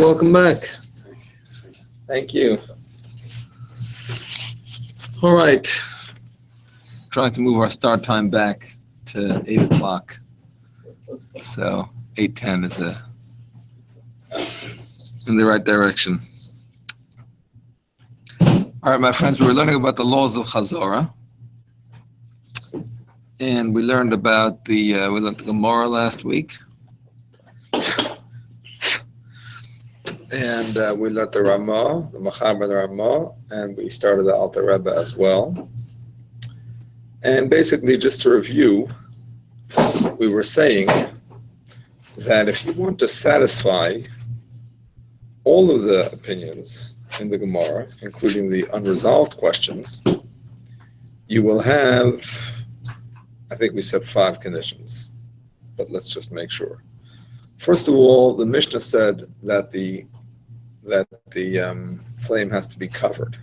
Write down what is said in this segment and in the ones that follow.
Welcome back. Thank you. All right. Trying to move our start time back to 8 o'clock. So 8:10 is in the right direction. All right, my friends, we were learning about the laws of Chazara. And we learned about we learned the Gemara last week. And we learned the Ramah, the Machaber and the Ramah, and we started the Alter Rebbe as well. And basically, just to review, we were saying that if you want to satisfy all of the opinions in the Gemara, including the unresolved questions, you will have, I think we said 5 conditions, but let's just make sure. First of all, the Mishnah said that the flame has to be covered.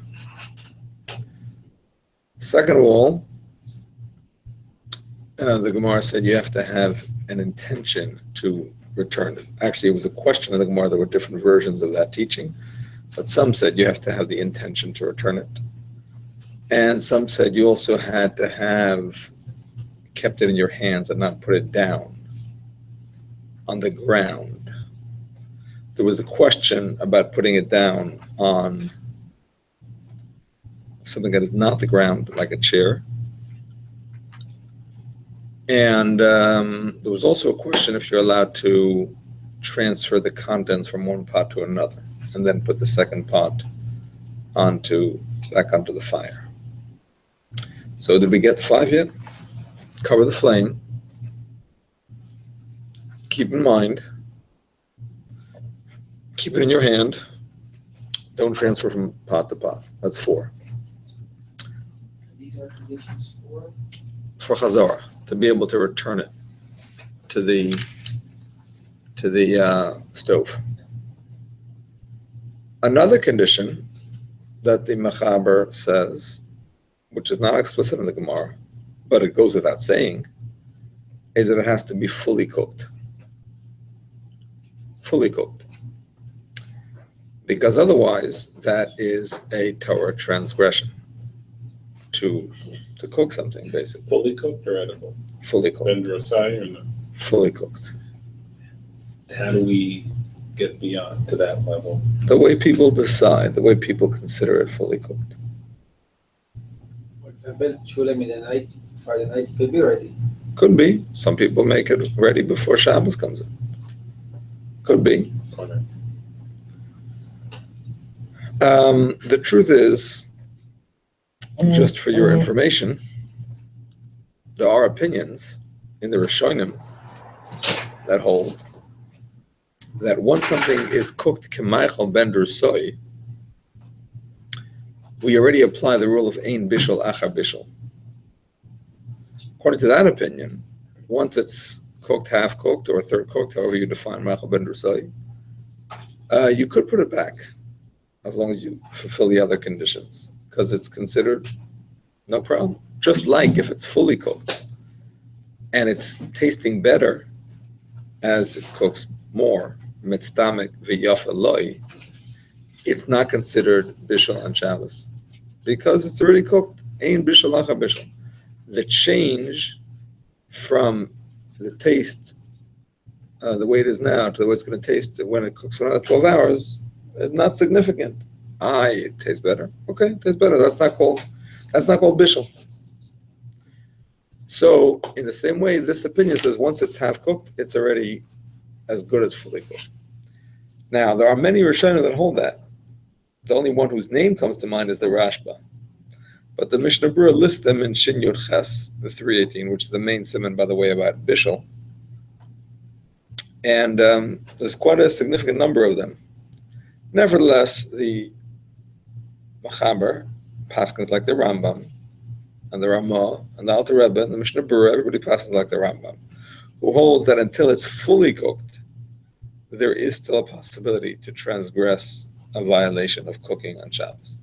Second of all, the Gemara said you have to have an intention to return it. Actually, it was a question of the Gemara. There were different versions of that teaching, but some said you have to have the intention to return it. And some said you also had to have kept it in your hands and not put it down on the ground. There was a question about putting it down on something that is not the ground, like a chair. And there was also a question if you're allowed to transfer the contents from one pot to another and then put the second pot back onto the fire. So did we get 5 yet? Cover the flame. Keep in mind, keep it in your hand. Don't transfer from pot to pot. That's 4. These are conditions for Chazara, to be able to return it to the stove. Another condition that the Machaber says, which is not explicit in the Gemara, but it goes without saying, is that it has to be fully cooked. Fully cooked. Because otherwise, that is a Torah transgression to cook something, basically. Fully cooked or edible? Fully cooked. Vendrosai or no? Fully cooked. How do we get beyond to that level? The way people decide, the way people consider it fully cooked. For example, Shulam in the night, Friday night, it could be ready. Could be. Some people make it ready before Shabbos comes in. Could be. Okay. The truth is, just for your information, there are opinions in the Rishonim that hold that once something is cooked k'maichel ben drusoi, we already apply the rule of ein bishul achar bishul. According to that opinion, once it's cooked, half cooked, or third cooked, however you define maichel ben drusoi, you could put it back as long as you fulfill the other conditions, because it's considered no problem. Just like if it's fully cooked and it's tasting better as it cooks more, mitztamek v'yafa loi, it's not considered bishul on Shabbos because it's already cooked. Ein bishul achar bishul. The change from the taste, the way it is now, to the way it's going to taste when it cooks for another 12 hours is not significant. It tastes better. Okay, it tastes better. That's not called bishul. So, in the same way, this opinion says once it's half cooked, it's already as good as fully cooked. Now, there are many Rishonim that hold that. The only one whose name comes to mind is the Rashba. But the Mishnah Berurah lists them in Shin Yud Ches, the 318, which is the main siman, by the way, about bishul. And there's quite a significant number of them. Nevertheless, the Machaber, paskins like the Rambam, and the Ramah, and the Alter Rebbe, and the Mishnah Berurah, everybody passes like the Rambam, who holds that until it's fully cooked, there is still a possibility to transgress a violation of cooking on Shabbos.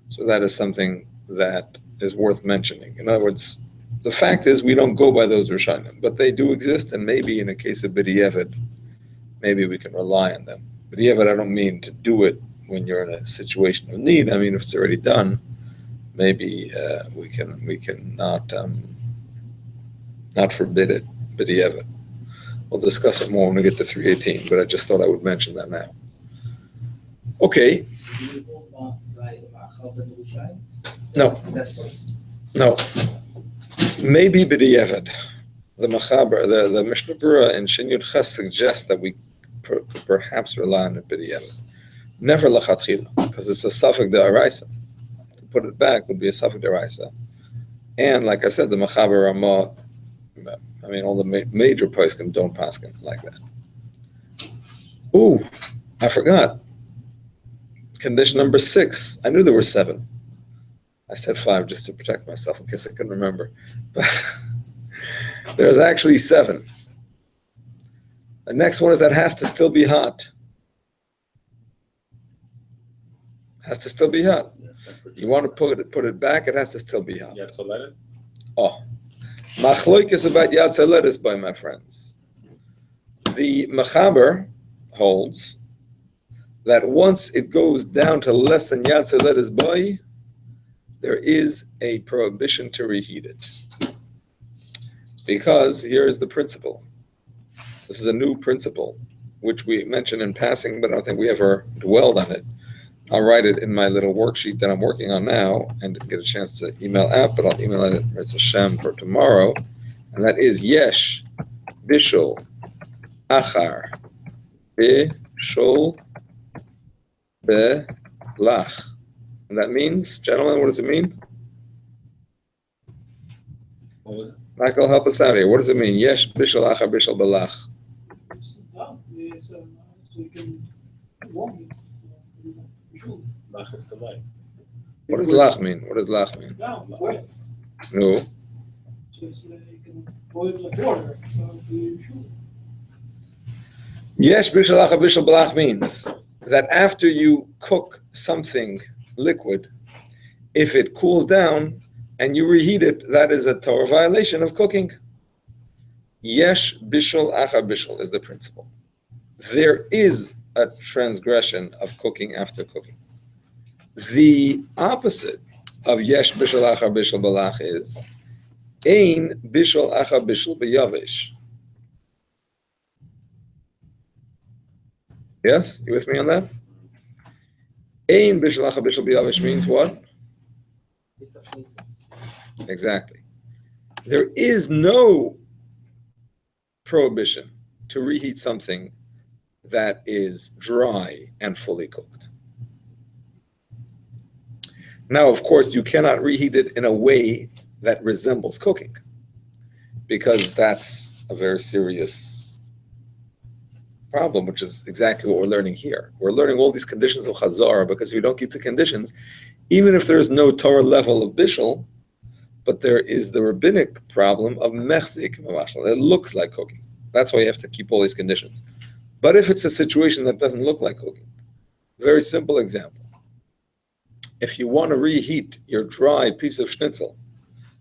So that is something that is worth mentioning. In other words, the fact is we don't go by those Rishonim, but they do exist, and maybe in a case of B'di'evid, maybe we can rely on them. But yeah, but I don't mean to do it when you're in a situation of need. I mean, if it's already done, maybe we can not forbid it. But yeah, we'll discuss it more when we get to 318. But I just thought I would mention that now. Okay. No. No. Maybe b'diavad. The Machaber, the Mishnah Berurah in Shin Yud Ches suggests that we could perhaps rely on it b'diavad. Never lachatchila, because it's a suffix d'oraisa. To put it back would be a suffix d'oraisa. And like I said, the Machaber Ramah, I mean, all the major poskim don't paskin like that. Ooh, I forgot. Condition number 6. I knew there were 7. I said 5 just to protect myself in case I couldn't remember. But there's actually 7. The next one is that has to still be hot. Has to still be hot. You want to put it back, it has to still be hot. Yad Soledet? Oh. Machloik is about Yad Soledet, by my friends. The Machaber holds that once it goes down to less than Yad Soledet boy, there is a prohibition to reheat it. Because here is the principle. This is a new principle, which we mentioned in passing, but I don't think we ever dwelled on it. I'll write it in my little worksheet that I'm working on now and didn't get a chance to email out, but I'll email it Mirz Hashem for tomorrow. And that is Yesh Bishul Achar Bishul Belach. And that means, gentlemen, what does it mean? What was it? Michael, help us out here. What does it mean? Yesh Bishul Achar Bishul Belach. So you can warm it. Lach is the light. What does lach mean? What does lach mean? Down, boil. No. Just you can boil the water. So you should. Yesh Bishul Achar Bishul Belach means that after you cook something liquid, if it cools down and you reheat it, that is a Torah violation of cooking. Yesh Bishul Achar Bishul is the principle. There is a transgression of cooking after cooking. The opposite of Yesh Bishul Achar Bishul Belach is Ein Bishul Achar Bishul B'Yavesh. Yes, you with me on that? Ein Bishul Achar Bishul B'Yavesh means what? Exactly. There is no prohibition to reheat something that is dry and fully cooked. Now, of course, you cannot reheat it in a way that resembles cooking, because that's a very serious problem, which is exactly what we're learning here. We're learning all these conditions of Chazara because if you don't keep the conditions, even if there's no Torah level of Bishul, but there is the rabbinic problem of Mechzik Mavashal. It looks like cooking. That's why you have to keep all these conditions. But if it's a situation that doesn't look like cooking, very simple example. If you want to reheat your dry piece of schnitzel,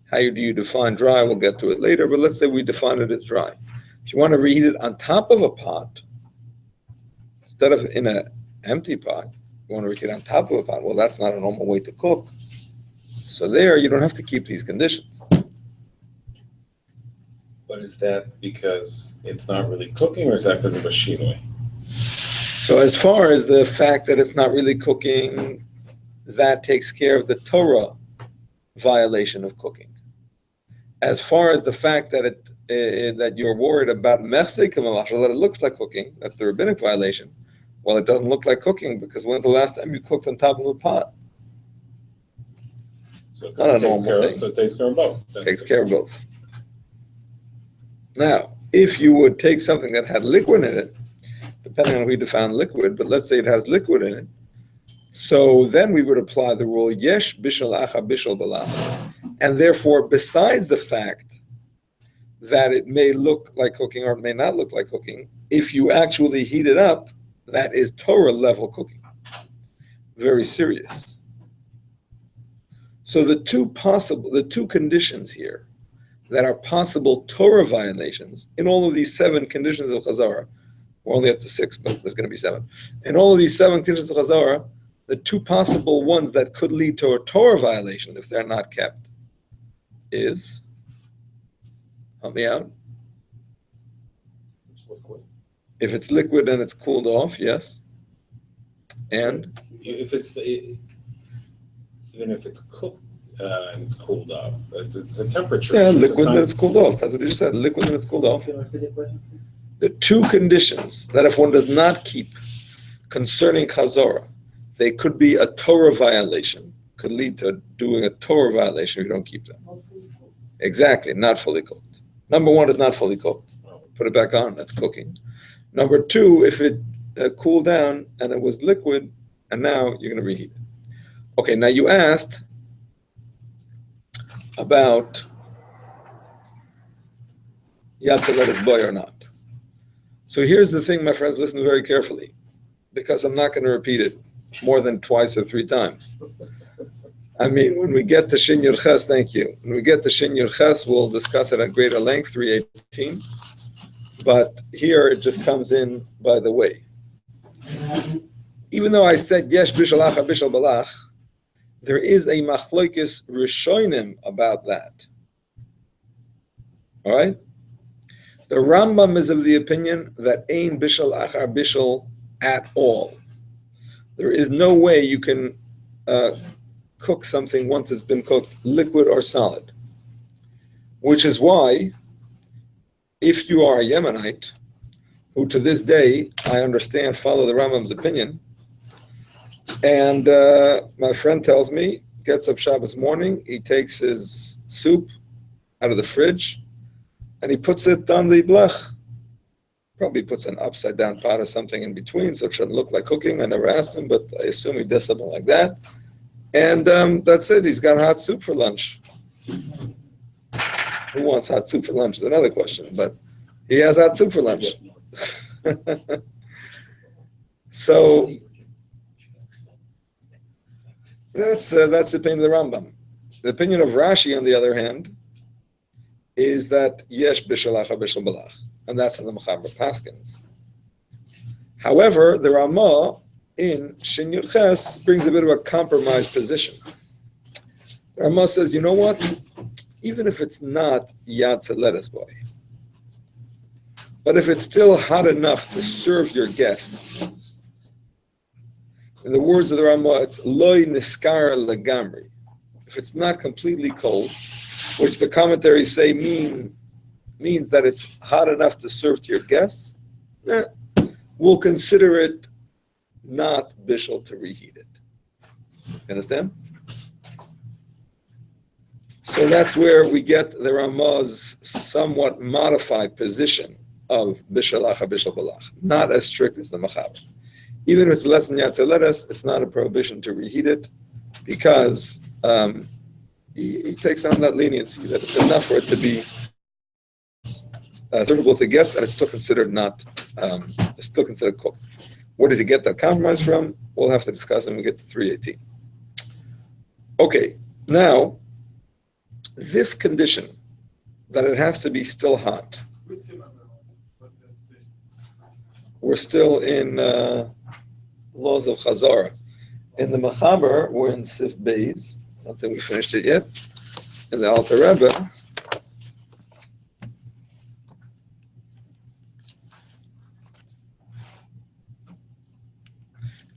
how do you define dry? We'll get to it later, but let's say we define it as dry. If you want to reheat it on top of a pot, instead of in an empty pot, you want to reheat it on top of a pot. Well, that's not a normal way to cook. So there, you don't have to keep these conditions. But is that because it's not really cooking, or is that because of a shinui? So as far as the fact that it's not really cooking, that takes care of the Torah violation of cooking. As far as the fact that that you're worried about mechzik that it looks like cooking, that's the rabbinic violation. Well, it doesn't look like cooking because when's the last time you cooked on top of a pot? So it Not a takes normal care thing. of, so it takes care of both. Takes care of both. Now, if you would take something that had liquid in it, depending on how we define liquid, but let's say it has liquid in it, so then we would apply the rule, Yesh Bishul Achar Bishul Belach. And therefore, besides the fact that it may look like cooking or it may not look like cooking, if you actually heat it up, that is Torah level cooking. Very serious. So the two conditions here that are possible Torah violations in all of these 7 conditions of Chazara, We're only up to 6, but there's going to be 7. And all of these 7 conditions of Chazara, the 2 possible ones that could lead to a Torah violation if they're not kept is, help me out, if it's liquid and it's cooled off, yes. And If it's even if it's cooked and it's cooled off, it's a temperature. yeah, issue. liquid not- and it's cooled off. That's what you just said. Liquid and it's cooled off. Can you repeat the question, please? The 2 conditions that if one does not keep concerning Chazara, they could be a Torah violation, could lead to doing a Torah violation if you don't keep them. Not fully cooked. Exactly, not fully cooked. Number 1 is not fully cooked. Put it back on, that's cooking. Number 2, if it cooled down and it was liquid, and now you're going to reheat it. Okay, now you asked about Yatzalet boy or not. So here's the thing, my friends, listen very carefully, because I'm not going to repeat it more than twice or 3 times. I mean, when we get to Shin Yud Ches, thank you. When we get to Shin Yud Ches, we'll discuss it at greater length, 318. But here it just comes in by the way. Even though I said yesh bishalach bishal balach, there is a machloikis rishonim about that. All right? The Rambam is of the opinion that ein bishal achar bishal at all. There is no way you can cook something once it's been cooked, liquid or solid. Which is why, if you are a Yemenite, who to this day, I understand, follow the Rambam's opinion, and my friend tells me, gets up Shabbos morning, he takes his soup out of the fridge, and he puts it on the blech. Probably puts an upside down pot or something in between, so it shouldn't look like cooking. I never asked him, but I assume he does something like that. And that's it, he's got hot soup for lunch. Who wants hot soup for lunch is another question, but he has hot soup for lunch. So that's the opinion of the Rambam. The opinion of Rashi, on the other hand, is that yesh b'shalach b'shal balach, and that's how the Mechaber paskins. However, the Ramah in Shin Yud Ches brings a bit of a compromised position. The Ramah says, you know what? Even if it's not Yatza lettuce boy, but if it's still hot enough to serve your guests, in the words of the Ramah, it's loy niskar legamri. If it's not completely cold, which the commentaries say means that it's hot enough to serve to your guests, we'll consider it not bishul to reheat it. You understand? So that's where we get the Ramah's somewhat modified position of bishalacha bishal balach, not as strict as the Mechaber. Even if it's less than Yatzeleres, it's not a prohibition to reheat it, because he takes on that leniency that it's enough for it to be servable to guests, and it's still considered it's still considered cooked. Where does he get that compromise from? We'll have to discuss when we get to 318. Okay, now this condition that it has to be still hot. We're still in laws of Chazara. In the Mechaber, we're in Sif Beis. I don't think we finished it yet. In the Alter Rebbe,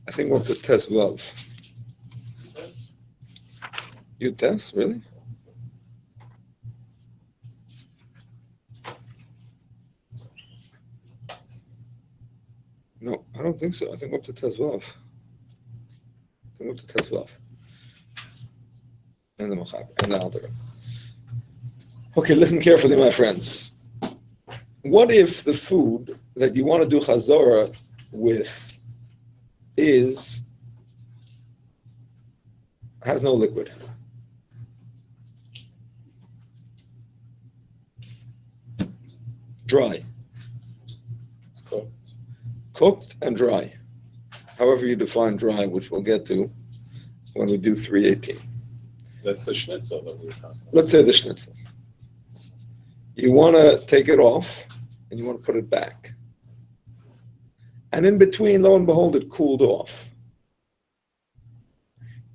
I think we're up to Tes Vav. You Tes, really? No, I don't think so. I think we're up to Tes Vav. I think we're up to Tes Vav. And the Mechaber, and the Alter Rebbe. Okay, listen carefully, my friends. What if the food that you want to do Chazara with has no liquid? Dry. It's cooked. Cooked and dry. However you define dry, which we'll get to when we do 318. That's the schnitzel that we were talking about. Let's say the schnitzel. You want to take it off and you want to put it back. and in between, lo and behold, it cooled off.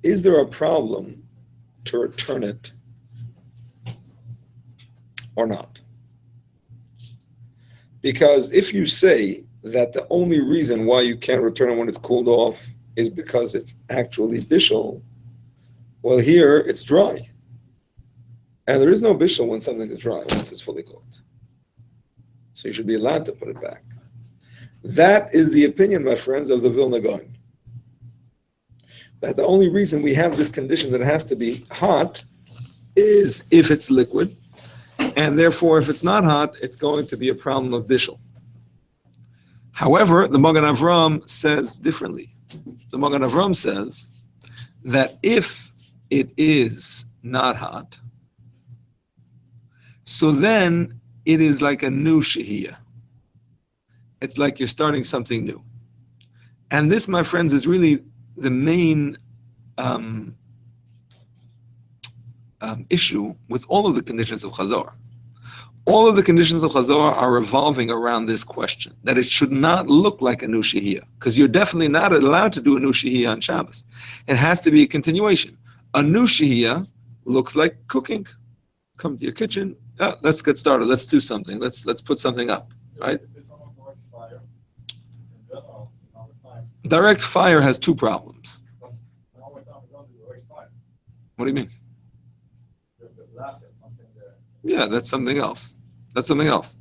Is there a problem to return it or not? Because if you say that the only reason why you can't return it when it's cooled off is because it's actually bishul, well, here it's dry. And there is no bishul when something is dry, once it's fully cooked. So you should be allowed to put it back. That is the opinion, my friends, of the Vilna Gaon. That the only reason we have this condition that it has to be hot is if it's liquid, and therefore if it's not hot, it's going to be a problem of bishul. However, the Magen Avram says differently. The Magen Avram says that if it is not hot, so then it is like a new shehiyah. It's like you're starting something new. And this, my friends, is really the main issue with all of the conditions of Chazara. All of the conditions of Chazara are revolving around this question, that it should not look like a new shehiyah, because you're definitely not allowed to do a new shehiyah on Shabbos. It has to be a continuation. A new shehiyah looks like cooking. Come to your kitchen, let's get started, let's do something, let's put something up, right? Direct fire has two problems. What do you mean? Yeah, that's something else. That's something else.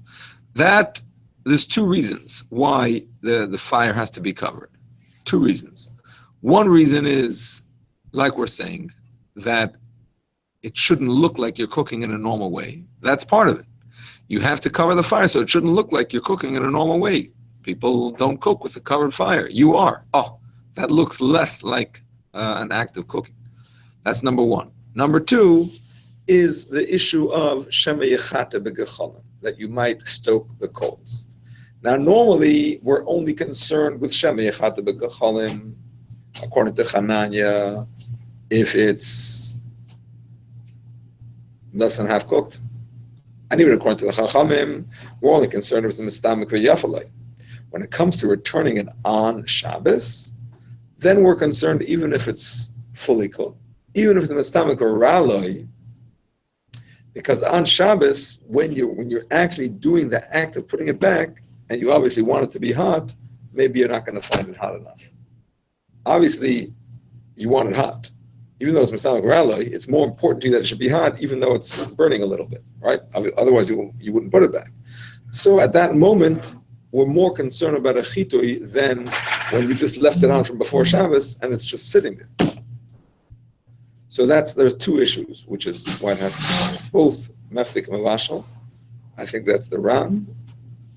That, there's two reasons why the fire has to be covered. Two reasons. One reason is, like we're saying, that it shouldn't look like you're cooking in a normal way. That's part of it. You have to cover the fire so it shouldn't look like you're cooking in a normal way. People don't cook with a covered fire. You are. Oh, that looks less like an act of cooking. That's number one. Number two is the issue of shema yechata begecholim, that you might stoke the coals. Now, normally, we're only concerned with shema yechata begecholim, according to Chananya, if it's less than half cooked. And even according to the Chachamim, we're only concerned with the mistamik v'yafalai. When it comes to returning it on Shabbos, then we're concerned even if it's fully cooked. Even if it's mistamik or raloi, because on Shabbos, when you're actually doing the act of putting it back, and you obviously want it to be hot, maybe you're not going to find it hot enough. Obviously, you want it hot. Even though it's mistamik raloi, it's more important to you that it should be hot, even though it's burning a little bit, right? Otherwise, you wouldn't put it back. So at that moment, we're more concerned about a chitui than when you just left it on from before Shabbos and it's just sitting there. So there's two issues, which is why it has to be both mefsek and mevashal. I think that's the Ram,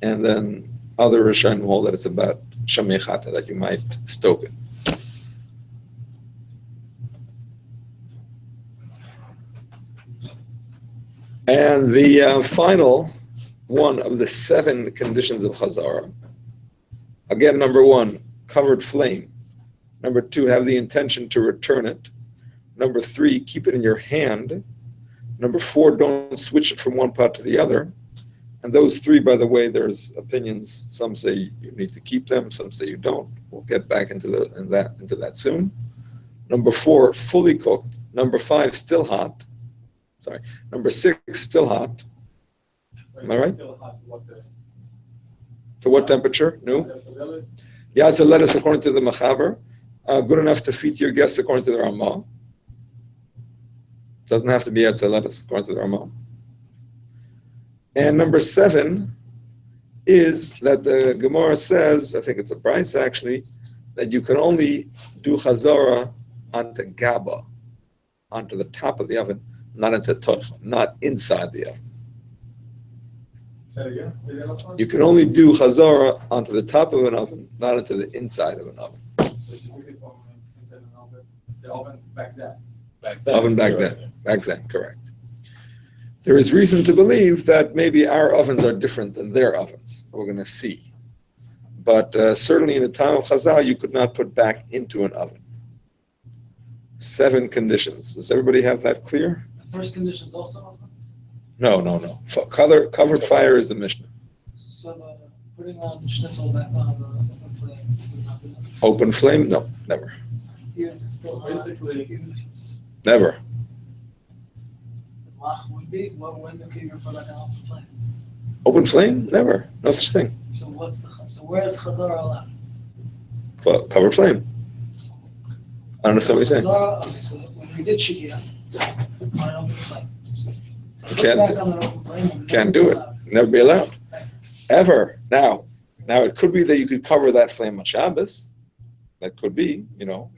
and then other Rishonim hold that it's about shema yechata, that you might stoke it. And the final one of the 7 conditions of Chazara. Again, number 1, covered flame. Number 2, have the intention to return it. Number 3, keep it in your hand. Number 4, don't switch it from one pot to the other. And those 3, by the way, there's opinions. Some say you need to keep them, some say you don't. We'll get back into that soon. Number 4, fully cooked. Number 5, still hot. Sorry. Number 6, still hot. Am I right? To what temperature? No? Yeah, it's a lettuce according to the Machaber. Good enough to feed your guests according to the Ramah. Doesn't have to be a lettuce according to the Ramah. And number 7 is that the Gemara says, I think it's a Bryce actually, that you can only do Chazara onto Gaba, onto the top of the oven, not into Toch, not inside the oven. You can only do Chazara onto the top of an oven, not into the inside of an oven. So you took it from inside an oven, the oven back then. Back then, correct. There is reason to believe that maybe our ovens are different than their ovens. We're going to see. But certainly in the time of Chazal, you could not put back into an oven. 7 conditions. Does everybody have that clear? The first condition is also on this? No. Covered fire is the Mishnah. So Putting on schnitzel back on the open flame would not be enough. Open flame? No, never. Even if it's still hot. Basically- Even if it's, Never. the mach would be, when can you put like an open flame? Open flame? Never. No such thing. So so where is Chazara allowed? Covered flame. I don't understand what you're saying. Chazara, okay, so when we did Shigiyah, on an open flame. To put Can't back do- on an open flame would Can't never do be it. allowed. Never be allowed. Ever. Now it could be that you could cover that flame on Shabbos. That could be, No,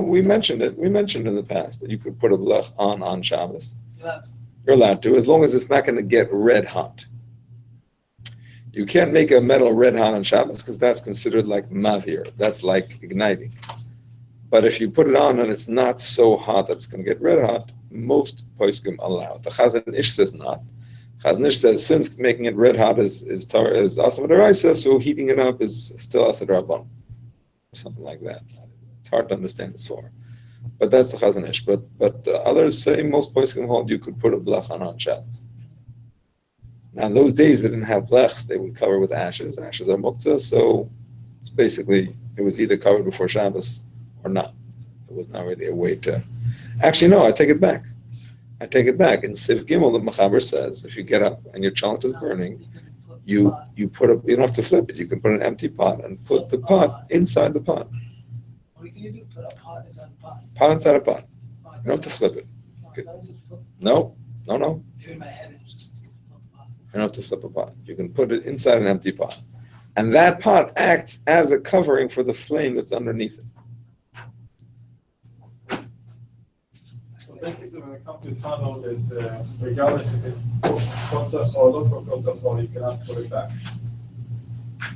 we mentioned it. We mentioned in the past that you could put a blech on Shabbos. Allowed. You're allowed to, as long as it's not going to get red hot. You can't make a metal red hot on Shabbos because that's considered like mavir. That's like igniting. But if you put it on and it's not so hot that it's going to get red hot, most poskim allow it. The Chazan Ish says not. Chazan Ish says since making it red hot is asam d'oraisa, so heating it up is still asam d'rabban, or something like that. It's hard to understand this for. But that's the Chazan Ish. But others say most poskim hold you could put a blech on Shabbos. Now in those days they didn't have blechs; they would cover with ashes. Ashes are muktzah, so it's basically it was either covered before Shabbos or not. It was not really a way to. Actually, no, I take it back. In Siv Gimel, the Mechaber says if you get up and your chalent is burning, you put up. You don't have to flip it. You can put an empty pot and put the pot inside the pot. What can you do? Put a pot inside the pot. Pot inside a pot. You don't have to flip it. That was a flip. No. Maybe in my head it was just flip the pot. You don't have to flip a pot. You can put it inside an empty pot. And that pot acts as a covering for the flame that's underneath it. So basically, when it comes to tunnel, there's regardless if it's kosher or not kosher, you cannot put it back.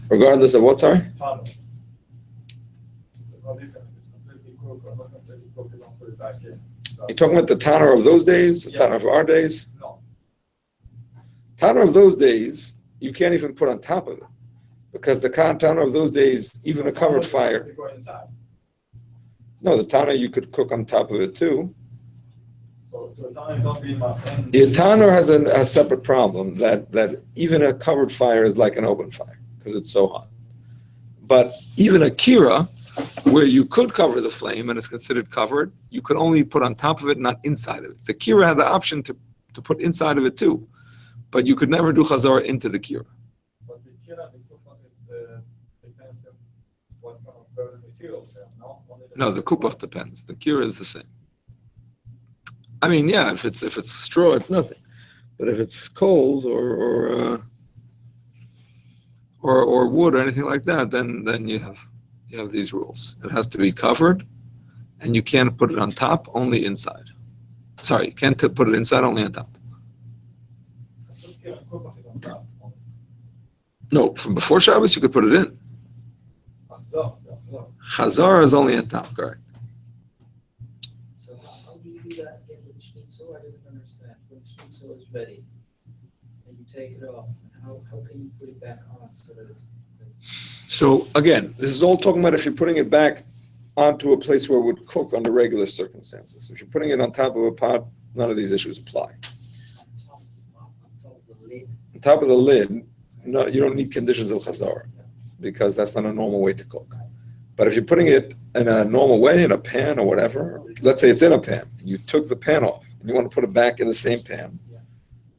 Regardless of what, sorry? Tunnel. There's no difference. If it's completely cooked or not completely cooked, you don't put it back in. You're talking about the Tanner of those days, the Tanner of our days? No. Tanner of those days, you can't even put on top of it. Because the Tanner of those days, even a covered fire. Go inside. No, the Tanner you could cook on top of it too. So the tunnel don't be in my hand. The Tanner has a separate problem that even a covered fire is like an open fire because it's so hot. But even a kira, where you could cover the flame and it's considered covered, you could only put on top of it, not inside of it. The kira had the option to put inside of it too, but you could never do chazara into the kira. But the kira, the cookman is depends on what kind of burning material there, no? No, the kupach depends. The kira is the same. I mean, yeah, if it's straw, it's nothing. But if it's coals or wood or anything like that, then you have these rules. It has to be covered, and you can't put it on top, only inside. Sorry, you can't put it inside, only on top. So kira, cookman is on top. No, from before Shabbos, you could put it in. So. Chazara is only on top, correct? So how do you do that again with the schnitzel? I didn't understand. When the schnitzel is ready and you take it off, how can you put it back on so that it's So again, this is all talking about if you're putting it back onto a place where it would cook under regular circumstances. If you're putting it on top of a pot, none of these issues apply. on top of the lid? On top of the lid, no, you don't need conditions of chazara because that's not a normal way to cook. But if you're putting it in a normal way, in a pan or whatever, let's say it's in a pan, you took the pan off, and you want to put it back in the same pan.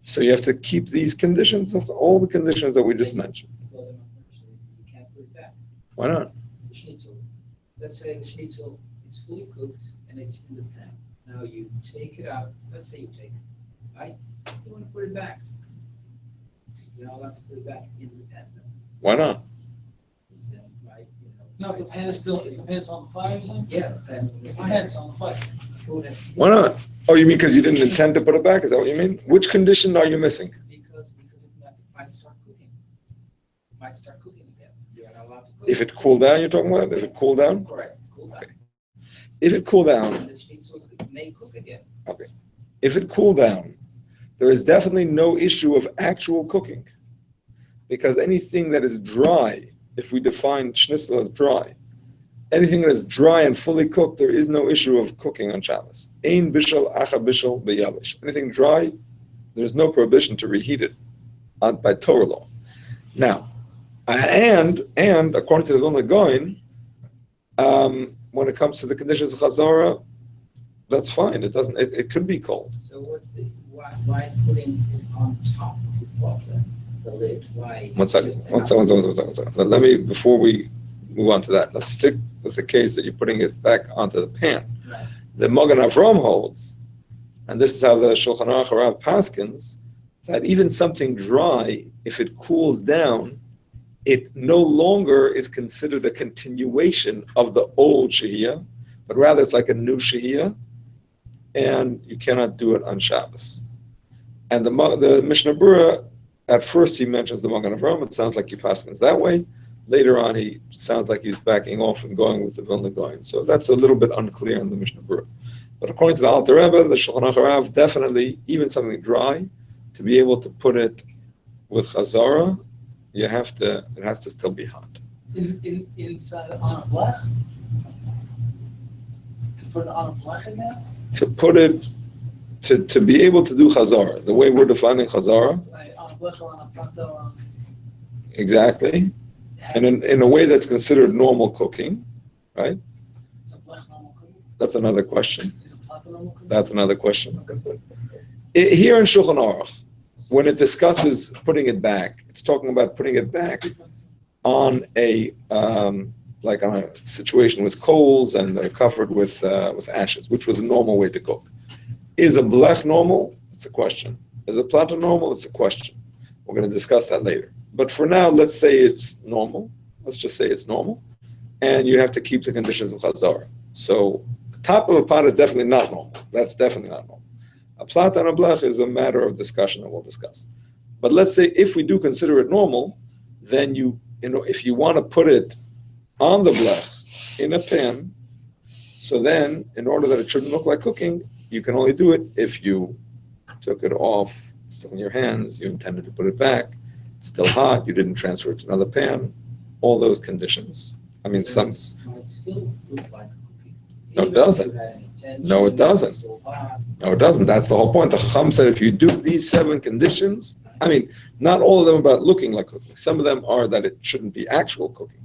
So you have to keep these conditions, of all the conditions that we just mentioned. Well, then unfortunately, you can't put it back. Why not? The schnitzel. Let's say the schnitzel, it's fully cooked and it's in the pan. Now you take it out. Let's say you take it, right? You want to put it back. You're not allowed to put it back in the pan. Why not? Because then, right, No, if the pan is still, if the pan's on the fire or something? Yeah, the pan. If my head's on the fire. Why not? Oh, you mean because you didn't intend to put it back? Is that what you mean? Which condition are you missing? Because might start cooking. It might start cooking again. You're not allowed to cook. If it cooled down, you're talking about? If it cooled down? Correct, cool down. Okay. If it cooled down, And the schnitzel may cook again. if it cooled down, there is definitely no issue of actual cooking. Because anything that is dry, if we define schnitzel as dry, anything that is dry and fully cooked, there is no issue of cooking on Shabbos. Ein bishul acha bishul beyavish. Anything dry, there's no prohibition to reheat it by Torah law. Now, and according to the Vilna Gaon, when it comes to the conditions of Chazara, that's fine. It doesn't. It could be cold. So why putting it on top of the pot, the lid? Why? One second. Let me, before we move on to that, let's stick with the case that you're putting it back onto the pan. Right. The Magen Avram holds, and this is how the Shulchan Aruch Harav paskins, that even something dry, if it cools down, it no longer is considered a continuation of the old shehiyah, but rather it's like a new shehiyah, and you cannot do it on Shabbos. And the Mishnah Berurah, at first he mentions the Magen Avram. It sounds like he paskins that way. Later on, he sounds like he's backing off and going with the Vilna Gaon. So that's a little bit unclear in the Mishnah Berurah. But according to the Alter Rebbe, the Shulchan Aruch Harav, definitely, even something dry, to be able to put it with Chazara, it has to still be hot. Inside on a blech? To put it on a blech in there? To put it, to be able to do Chazara, the way we're defining Chazara, Like on a blech or on a plateau? exactly, and in a way that's considered normal cooking, right? Is a blech normal cooking? That's another question. Is a plateau normal cooking? That's another question. Here in Shulchan Aruch, when it discusses putting it back, it's talking about putting it back on a like on a situation with coals and they're covered with ashes, which was a normal way to cook. Is a blech normal? It's a question. Is a platter normal? It's a question. We're going to discuss that later. But for now, let's say it's normal. Let's just say it's normal, and you have to keep the conditions of Chazara. So the top of a pot is definitely not normal. That's definitely not normal. A plat and a blech is a matter of discussion that we'll discuss. But let's say if we do consider it normal, then if you want to put it on the blech in a pan, so then in order that it shouldn't look like cooking, you can only do it if you took it off, it's still in your hands, you intended to put it back, it's still hot, you didn't transfer it to another pan, all those conditions. I mean, some. It might still look like cooking. No, it Even if doesn't. you had an intention, No, it doesn't. it's still hot. No, it doesn't. That's the whole point. The Chacham said if you do these 7 conditions, I mean, not all of them are about looking like cooking. Some of them are that it shouldn't be actual cooking.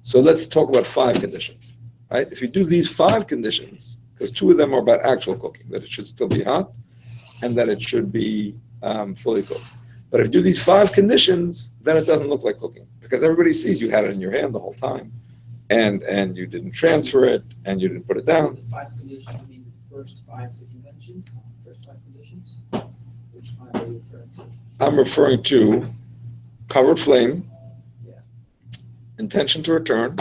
So let's talk about 5 conditions, right? If you do these 5 conditions, because 2 of them are about actual cooking, that it should still be hot and that it should be fully cooked. But if you do these 5 conditions, then it doesn't look like cooking because everybody sees you had it in your hand the whole time and you didn't transfer it and you didn't put it down. The 5 conditions, I mean, the first 5 that you mentioned, first 5 conditions, which one are you referring to? I'm referring to covered flame, Yeah. intention to return,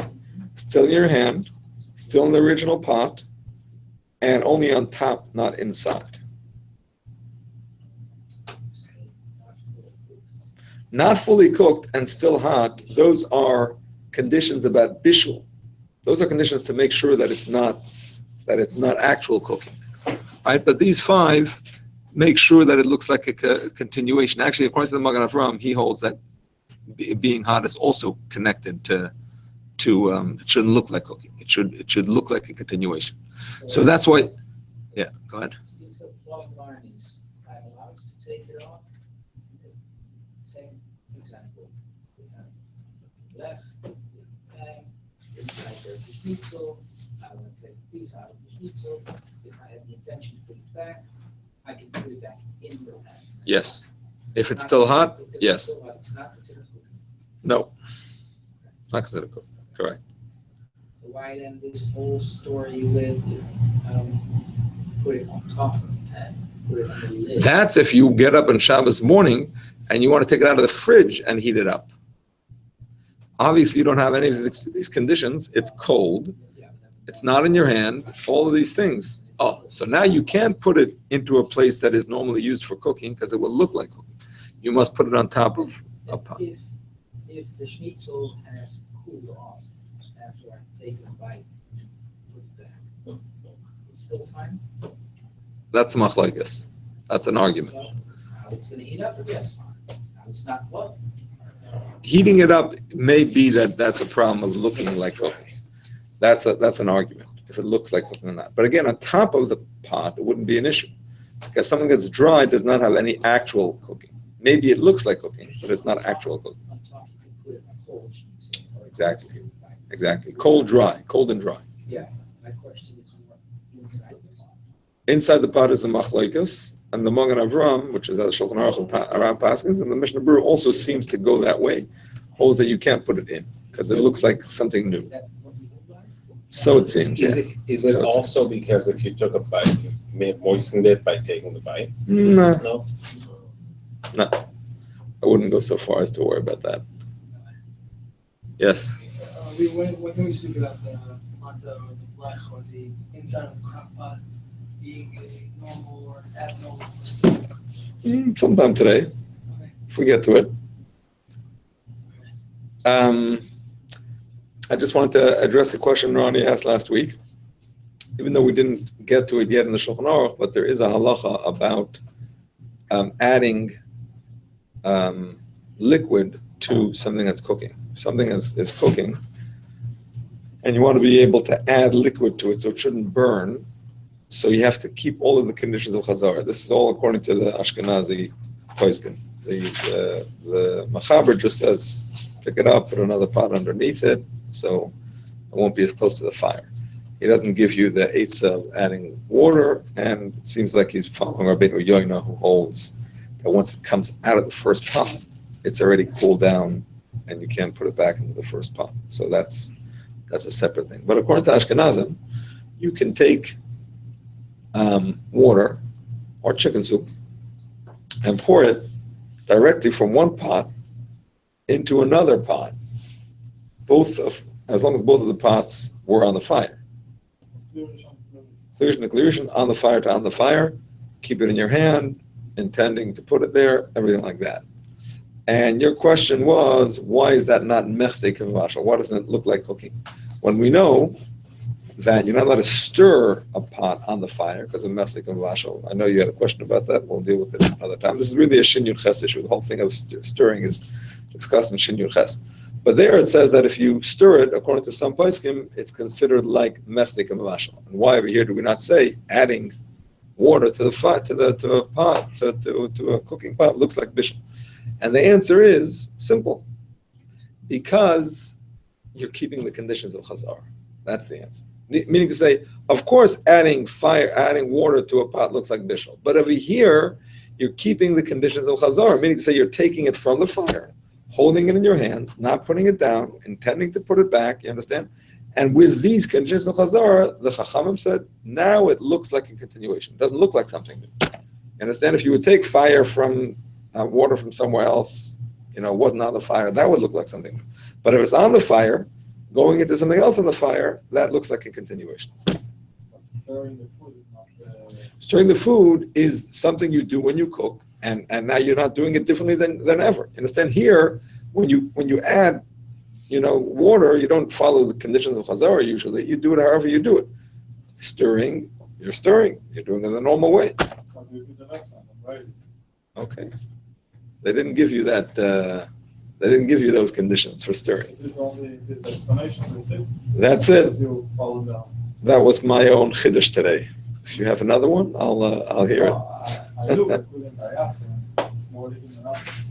still in your hand, still in the original pot, and only on top, not inside. Not fully cooked and still hot, those are conditions about bishul. Those are conditions to make sure that it's not actual cooking, right? But these 5 make sure that it looks like a continuation. Actually, according to the Magen Avram, he holds that being hot is also connected to it shouldn't look like cooking. It should look like a continuation. So that's why. Yeah, go ahead. So bottom line is, I'm allowed to take it off. Same example. We have left, bang, inside there's the schnitzel. I want to take a piece out of the schnitzel. If I have the intention to put it back, I can put it back in the pan. Yes. If it's still hot, If it's yes. still hot, it's not considered cooking. No. Not considered cooking. Correct. So why then this whole story with put it on top of the pan, put it on the lid? That's if you get up on Shabbos morning and you want to take it out of the fridge and heat it up. Obviously, you don't have any of these conditions. It's cold. It's not in your hand. All of these things. Oh, so now you can't put it into a place that is normally used for cooking because it will look like cooking. You must put it on top of a pot. If the schnitzel has cooled off after I've taken a bite, put it back, it's still fine? That's machlokes. That's an argument. Well, how it's gonna heat up, yes, how it's not what? Heating it up may be that's a problem of looking like cooking. That's an argument, if it looks like cooking or not. But again, on top of the pot, it wouldn't be an issue. Because something that's dry does not have any actual cooking. Maybe it looks like cooking, but it's not actual cooking. On top cold schnitzel. Or Exactly. cold pie. Exactly. Cold and dry. My question is more inside the pot. Inside the pot is the machlokes, and the Magen Avram, which is at Shulchan Aruch around Paskins, and the Mishnah Berurah also seems to go that way, holds that you can't put it in because it looks like something new. Is that what you hold by? So it seems. Is Yeah. it So it's- also because if you took a bite, you may have moistened it by taking the bite? No, No? I wouldn't go so far as to worry about that. Yes. When can we speak about the plata or the blech or the inside of the crock pot being a normal or abnormal listing? Sometime today, Okay. if we get to it. I just wanted to address the question Ronnie asked last week, even though we didn't get to it yet in the Shulchan Aruch, but there is a halacha about adding liquid to something that's cooking. Something is cooking, and you want to be able to add liquid to it so it shouldn't burn. So you have to keep all of the conditions of Chazara. This is all according to the Ashkenazi Poiskin. The Machaber just says, pick it up, put another pot underneath it, so it won't be as close to the fire. He doesn't give you the eights of adding water, and it seems like he's following Rabbeinu Yoina, who holds that once it comes out of the first pot, it's already cooled down, and you can't put it back into the first pot. So that's a separate thing. But according to Ashkenazim, you can take water or chicken soup and pour it directly from one pot into another pot, as long as both of the pots were on the fire. Clearation on the fire to on the fire, keep it in your hand, intending to put it there, everything like that. And your question was, why is that not mechsei kavashal? Why doesn't it look like cooking? When we know that you're not allowed to stir a pot on the fire because of mechsei kavashal. I know you had a question about that. We'll deal with it another time. This is really a Shin Yud Ches issue. The whole thing of stirring is discussed in Shin Yud Ches. But there it says that if you stir it, according to some poskim, it's considered like mechsei kavashal. And why over here do we not say adding water to the pot, to a cooking pot looks like bishul? And the answer is simple. Because you're keeping the conditions of Chazara. That's the answer. Meaning to say, of course, adding water to a pot looks like bishul. But over here, you're keeping the conditions of Chazara. Meaning to say, you're taking it from the fire, holding it in your hands, not putting it down, intending to put it back. You understand? And with these conditions of Chazara, the Chachamim said, now it looks like a continuation. It doesn't look like something new. You understand? If you would take fire from water from somewhere else, wasn't on the fire, that would look like something new. But if it's on the fire, going into something else on the fire, that looks like a continuation. Stirring the food is not. Stirring the food is something you do when you cook, and now you're not doing it differently than ever. You understand? Here, when you add, water, you don't follow the conditions of Chazara usually. You do it however you do it. Stirring, you're stirring. You're doing it the normal way. So we do the next one, right? Okay. They didn't give you that. They didn't give you those conditions for stirring. This is only the explanation, that's it. That's it. You follow down. That was my own chiddush today. If you have another one, I'll hear it. I do, but couldn't I ask him more than enough?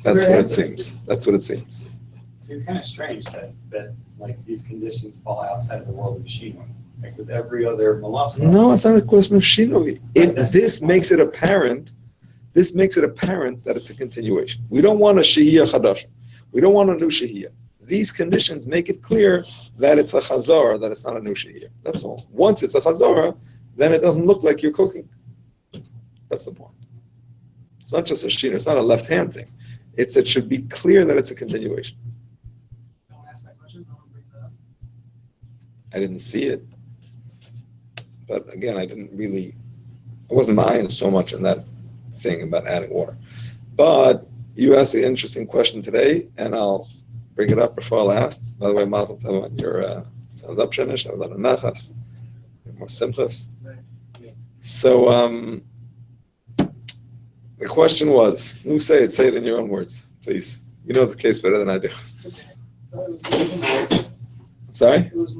That's what it seems. That's what it seems. It seems kind of strange that like these conditions fall outside of the world of Shinoi, like with every other malacha. No, it's not a question of shinoi. This makes it apparent. This makes it apparent that it's a continuation. We don't want a shehiyah chadash. We don't want a new shehiyah. These conditions make it clear that it's a chazara, that it's not a new shehiyah. That's all. Once it's a chazara, then it doesn't look like you're cooking. That's the point. It's not just a shina. It's not a left-hand thing. It should be clear that it's a continuation. No one asked that question. No one brings that up. I didn't see it. But again, I wasn't mine so much in that thing about adding water. But you asked an interesting question today, and I'll bring it up before last. By the way, Mazel Tov on your son's upshenish. I was on a nachas, more simchas. So the question was, who say it in your own words, please. You know the case better than I do. It's okay. So it was I'm sorry? it was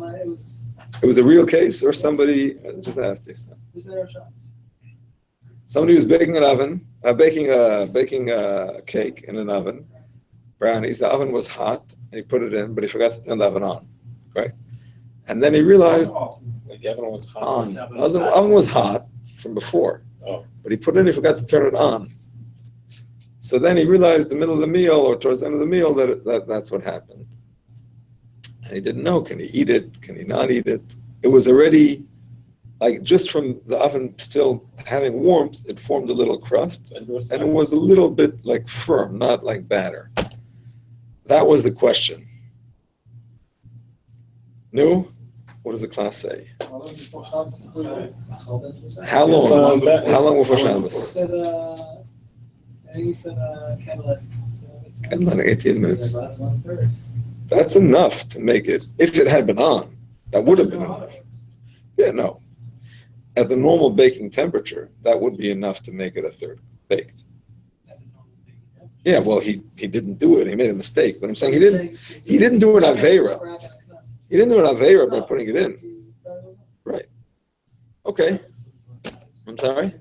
It was a real case, or somebody just asked you? So. this is our shop. Somebody was baking a cake in an oven, brownies. The oven was hot, and he put it in, but he forgot to turn the oven on, correct? And then he realized Like the oven was hot. on. The oven was hot from before, Oh. but he put it in, he forgot to turn it on. So then he realized the middle of the meal or towards the end of the meal that that's what happened. And he didn't know, can he eat it? Can he not eat it? It was already, like just from the oven still having warmth, it formed a little crust. And it was a little bit like firm, not like batter. That was the question. No? What does the class say? How long? How long before Shabbos? I think he said candlelight. And like 18 minutes. That's enough to make it, if it had been on, that would have been enough. Yeah, no. At the normal baking temperature, that would be enough to make it a third baked. Yeah, well, he didn't do it. He made a mistake. But I'm saying he didn't do an Aveira. He didn't do an Aveira by putting it in. Right. Okay. I'm sorry?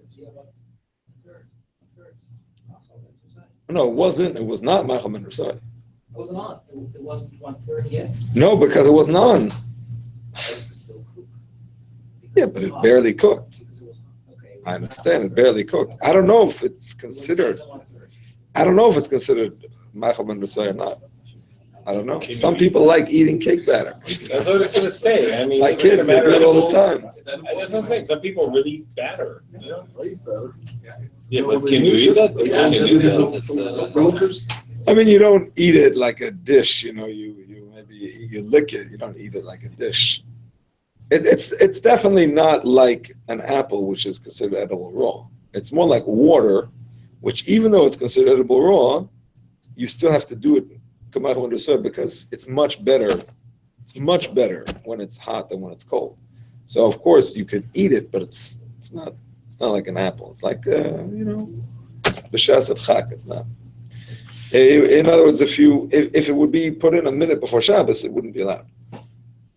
No, it wasn't. It was not Machal Ben Rasai. It wasn't on. It wasn't 1:30 yet. No, because it wasn't on. It could still cook. Yeah, but it barely cooked. Because it was on. Okay. I understand it barely cooked. I don't know if it's considered. I don't know if it's considered Machal Ben Rasai or not. I don't know. Some people like eating cake batter. That's what I was gonna say. I mean, My kids, they do it all the time. That's what I'm saying. Some people really batter. You know? Yeah, but can you eat that? Yeah, you can do that. I mean, you don't eat it like a dish. You know, you maybe you lick it. You don't eat it like a dish. It's definitely not like an apple, which is considered edible raw. It's more like water, which even though it's considered edible raw, you still have to do it because it's much better. It's much better when it's hot than when it's cold. So of course you could eat it, but it's not like an apple. It's like it's b'shas chak. It's not. In other words, if it would be put in a minute before Shabbos, it wouldn't be allowed.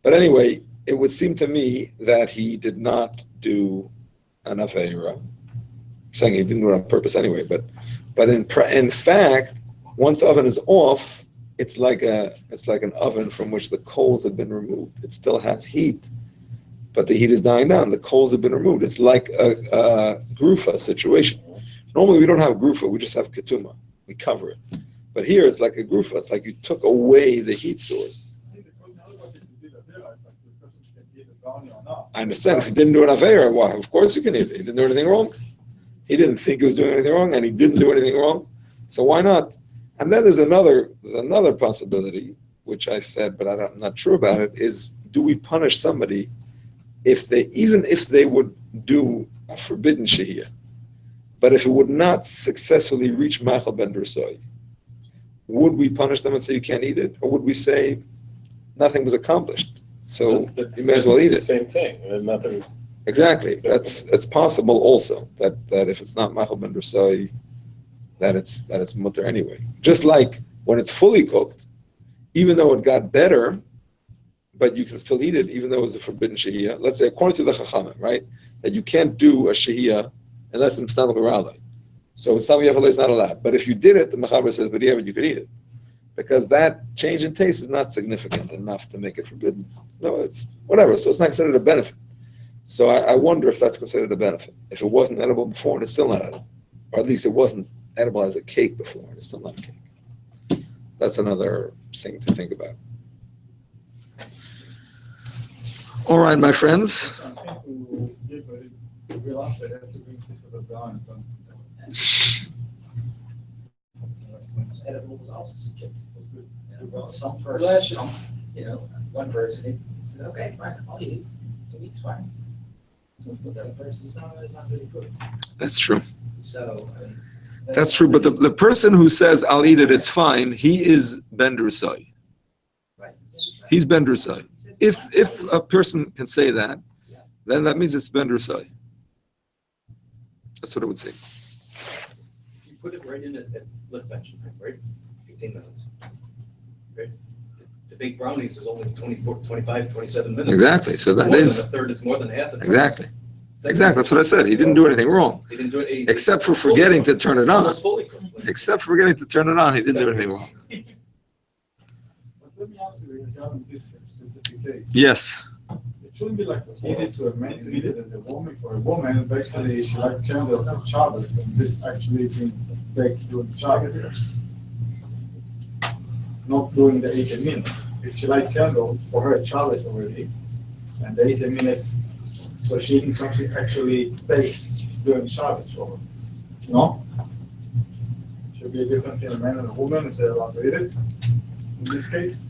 But anyway, it would seem to me that he did not do an aveira. I'm saying he didn't do it on purpose anyway. But in fact, once the oven is off, it's like an oven from which the coals have been removed. It still has heat, but the heat is dying down. The coals have been removed. It's like a grufa situation. Normally we don't have grufa, we just have ketuma. We cover it. But here it's like a grufa. It's like you took away the heat source. I understand. If he didn't do an aveira, well, of course you can eat it. He didn't do anything wrong. He didn't think he was doing anything wrong, and he didn't do anything wrong. So why not? And then there's another possibility, which I said, but I'm not sure about it, is do we punish somebody if they would do a forbidden shehiyah, but if it would not successfully reach Machal Ben Rasai, would we punish them and say you can't eat it? Or would we say nothing was accomplished, so you may as well eat it? Same thing. There's nothing. Exactly. That's possible also, that if it's not Machal Ben Rasai, that it's mutter anyway. Just like when it's fully cooked, even though it got better, but you can still eat it, even though it was a forbidden shehiyah. Let's say, according to the Chachamim, right, that you can't do a shehiyah unless it's stamach raleh. So stamach yafaleh is not allowed. But if you did it, the Mechaber says, but yeah, but you could eat it, because that change in taste is not significant enough to make it forbidden. No, it's whatever. So it's not considered a benefit. So I wonder if that's considered a benefit. If it wasn't edible before and it's still not edible, or at least it wasn't edible as a cake before and it's still not a cake. That's another thing to think about. All right, my friends. I think to give a real answer, you have to bring piece of the brown and some. Edible was also subjective. That's good. Some person, one person said, okay, fine, I'll eat it. The meat's fine. But the other person is not really good. That's true. So, That's true. But the person who says, I'll eat it, it's fine, he is Ben Drusai. right. He's Ben Drusai. If a person can say that, then that means it's Ben Drusai. That's what it would say. You put it right in at lift bench time, right? 15 minutes. Right? The big brownies is only 24, 25, 27 minutes. Exactly. So that More than is a third, it's more than half. It's exactly. Exactly. That's what I said. He didn't do anything wrong. He didn't do it. Except for forgetting to turn it on. Almost fully cooked. Except for forgetting to turn it on, he didn't do anything wrong. ask you regarding this specific case? Yes. It shouldn't be like easy to a man to eat it as a woman. For a woman, basically, she likes candles and Shabbos, and this actually being baked during Shabbos. Not during the 18 minutes. If she likes candles, for her it's Shabbos already, and the 18 minutes, so she eating something actually baked during Shabbos for her. No? Should be a difference between a man and a woman if they're allowed to eat it, in this case?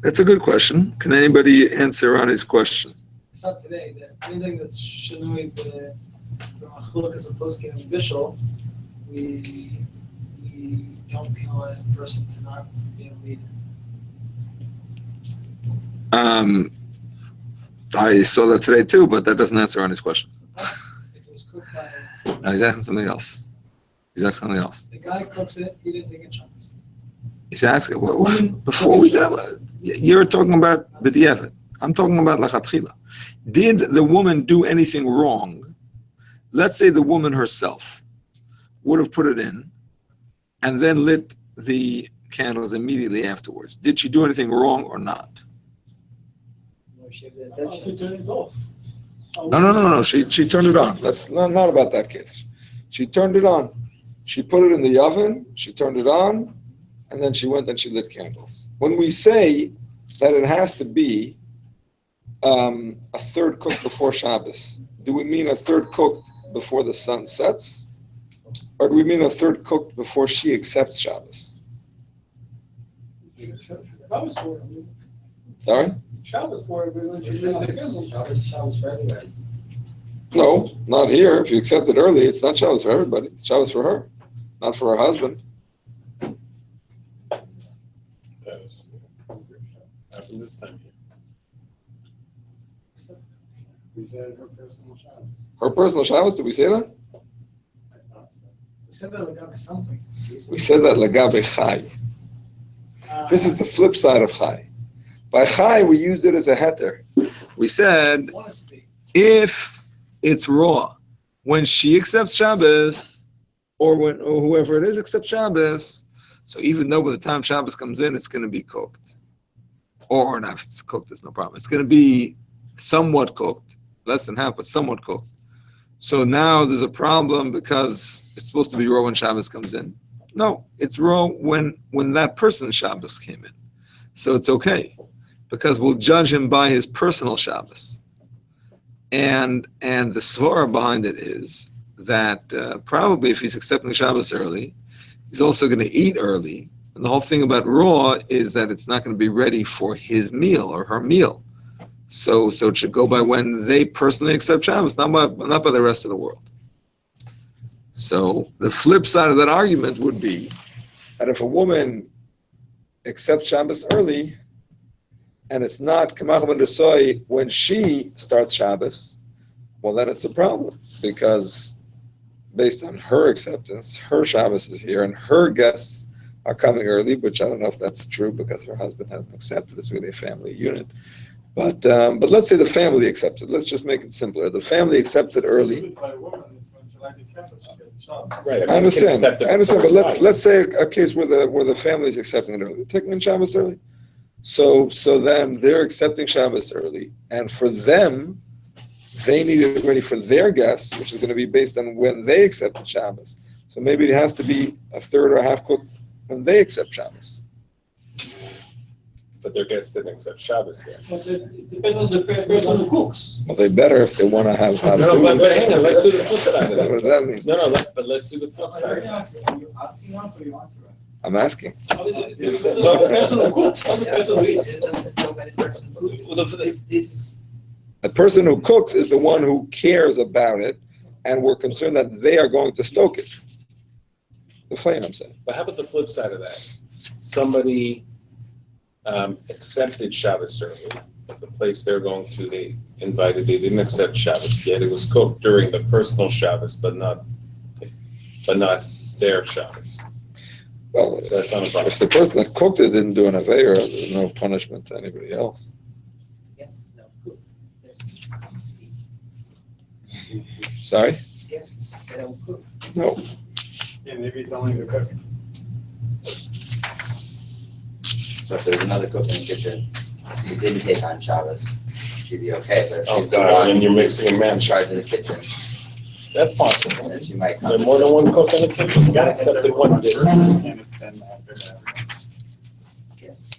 That's a good question. Can anybody answer Ronnie's question? It's not today, that anything that's shinui from a chuluk as opposed to a bishul, we don't penalize the person to not be able to eat it. I saw that today too, but that doesn't answer Ronnie's question. If it was cooked by, No, he's asking something else. He's asking something else. the guy cooks it, he didn't take a chance. He's asking, before we do, you're talking about b'diavad. I'm talking about lachatchila. Did the woman do anything wrong? Let's say the woman herself would have put it in and then lit the candles immediately afterwards. Did she do anything wrong or not? No, she has the How to intention. turn it off? No. She turned it on. Let's not about that case. She turned it on. She put it in the oven. She turned it on, and then she went and she lit candles. When we say that it has to be a third cooked before Shabbos, do we mean a third cooked before the sun sets, or do we mean a third cooked before she accepts Shabbos? Shabbos for it. Sorry? Shabbos for it, when she lit the candles. Shabbos for everybody. No, not here. If you accept it early, it's not Shabbos for everybody. It's Shabbos for her, not for her husband. Happens this time here. We said her personal Shabbos. Her personal Shabbos, did we say that? I thought so. We said that like something. We said that legabe chai. This is the flip side of chai. By chai, we used it as a heter. We said, Want it to be. if it's raw, when she accepts Shabbos, or whoever it is accepts Shabbos, so even though by the time Shabbos comes in, it's going to be cooked. Or not, if it's cooked, there's no problem. It's going to be somewhat cooked, less than half, but somewhat cooked. So now there's a problem because it's supposed to be raw when Shabbos comes in. No, it's raw when that person's Shabbos came in. So it's okay, because we'll judge him by his personal Shabbos. And the svara behind it is that probably if he's accepting Shabbos early, he's also going to eat early. And the whole thing about raw is that it's not going to be ready for his meal or her meal. So it should go by when they personally accept Shabbos, not by the rest of the world. So the flip side of that argument would be that if a woman accepts Shabbos early, and it's not Kamach ben Desoy when she starts Shabbos, well, then it's a problem, because based on her acceptance, her Shabbos is here, and her guests are coming early, which I don't know if that's true because her husband hasn't accepted. It's really a family unit. But let's say the family accepts it. Let's just make it simpler. The family accepts it early. By a woman, it's when she likes the candles, she gets Shabbos. Right. I understand, but let's say a case where the family is accepting it early. Taking in Shabbos early. So then they're accepting Shabbos early, and for them, they need it ready for their guests, which is going to be based on when they accept Shabbos. So maybe it has to be a third or a half cooked when they accept Shabbos. But their guests didn't accept Shabbos yet. But it depends on the person who cooks. Well, they better if they want to have No, food. but hang on, let's do the flip side of What does that. that mean? No, but let's do the flip side. Are you asking us or you answer us? I'm asking. It depends on the person who cooks, not the person who eats. This is, The person who cooks is the one who cares about it, and we're concerned that they are going to stoke it. The flame, I'm saying. But how about the flip side of that? Somebody accepted Shabbos early. At the place they're going to, they didn't accept Shabbos yet. It was cooked during the personal Shabbos, but not their Shabbos. Well, So that's not a problem. if the person that cooked it didn't do an aveira, there's no punishment to anybody else. yes, no, cook. Yes, Sorry? yes, they don't cook. No. Yeah, maybe it's only the cook. So if there's another cook in the kitchen who didn't take on Shabbos, she'd be okay, but if Oh, she's the God, one and you're mixing a in match. charge of the kitchen, That's possible. then she might come. There's more than one cook in the kitchen, you gotta accept it one day. Can't extend after that. Yes.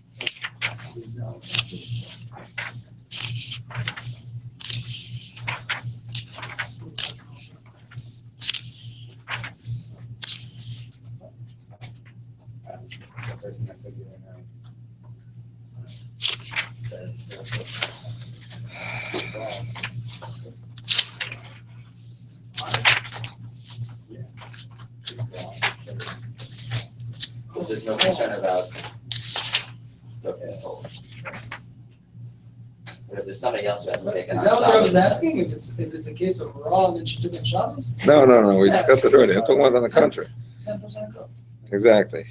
The person that took you in there. There's no concern about cooking at home. But if there's somebody else who hasn't taken on Is that what I was Shabbos, asking? If it's a case of raw and then she took in Shabbos? No, we discussed it already. I'm talking about on the contrary. 10% cook. Exactly.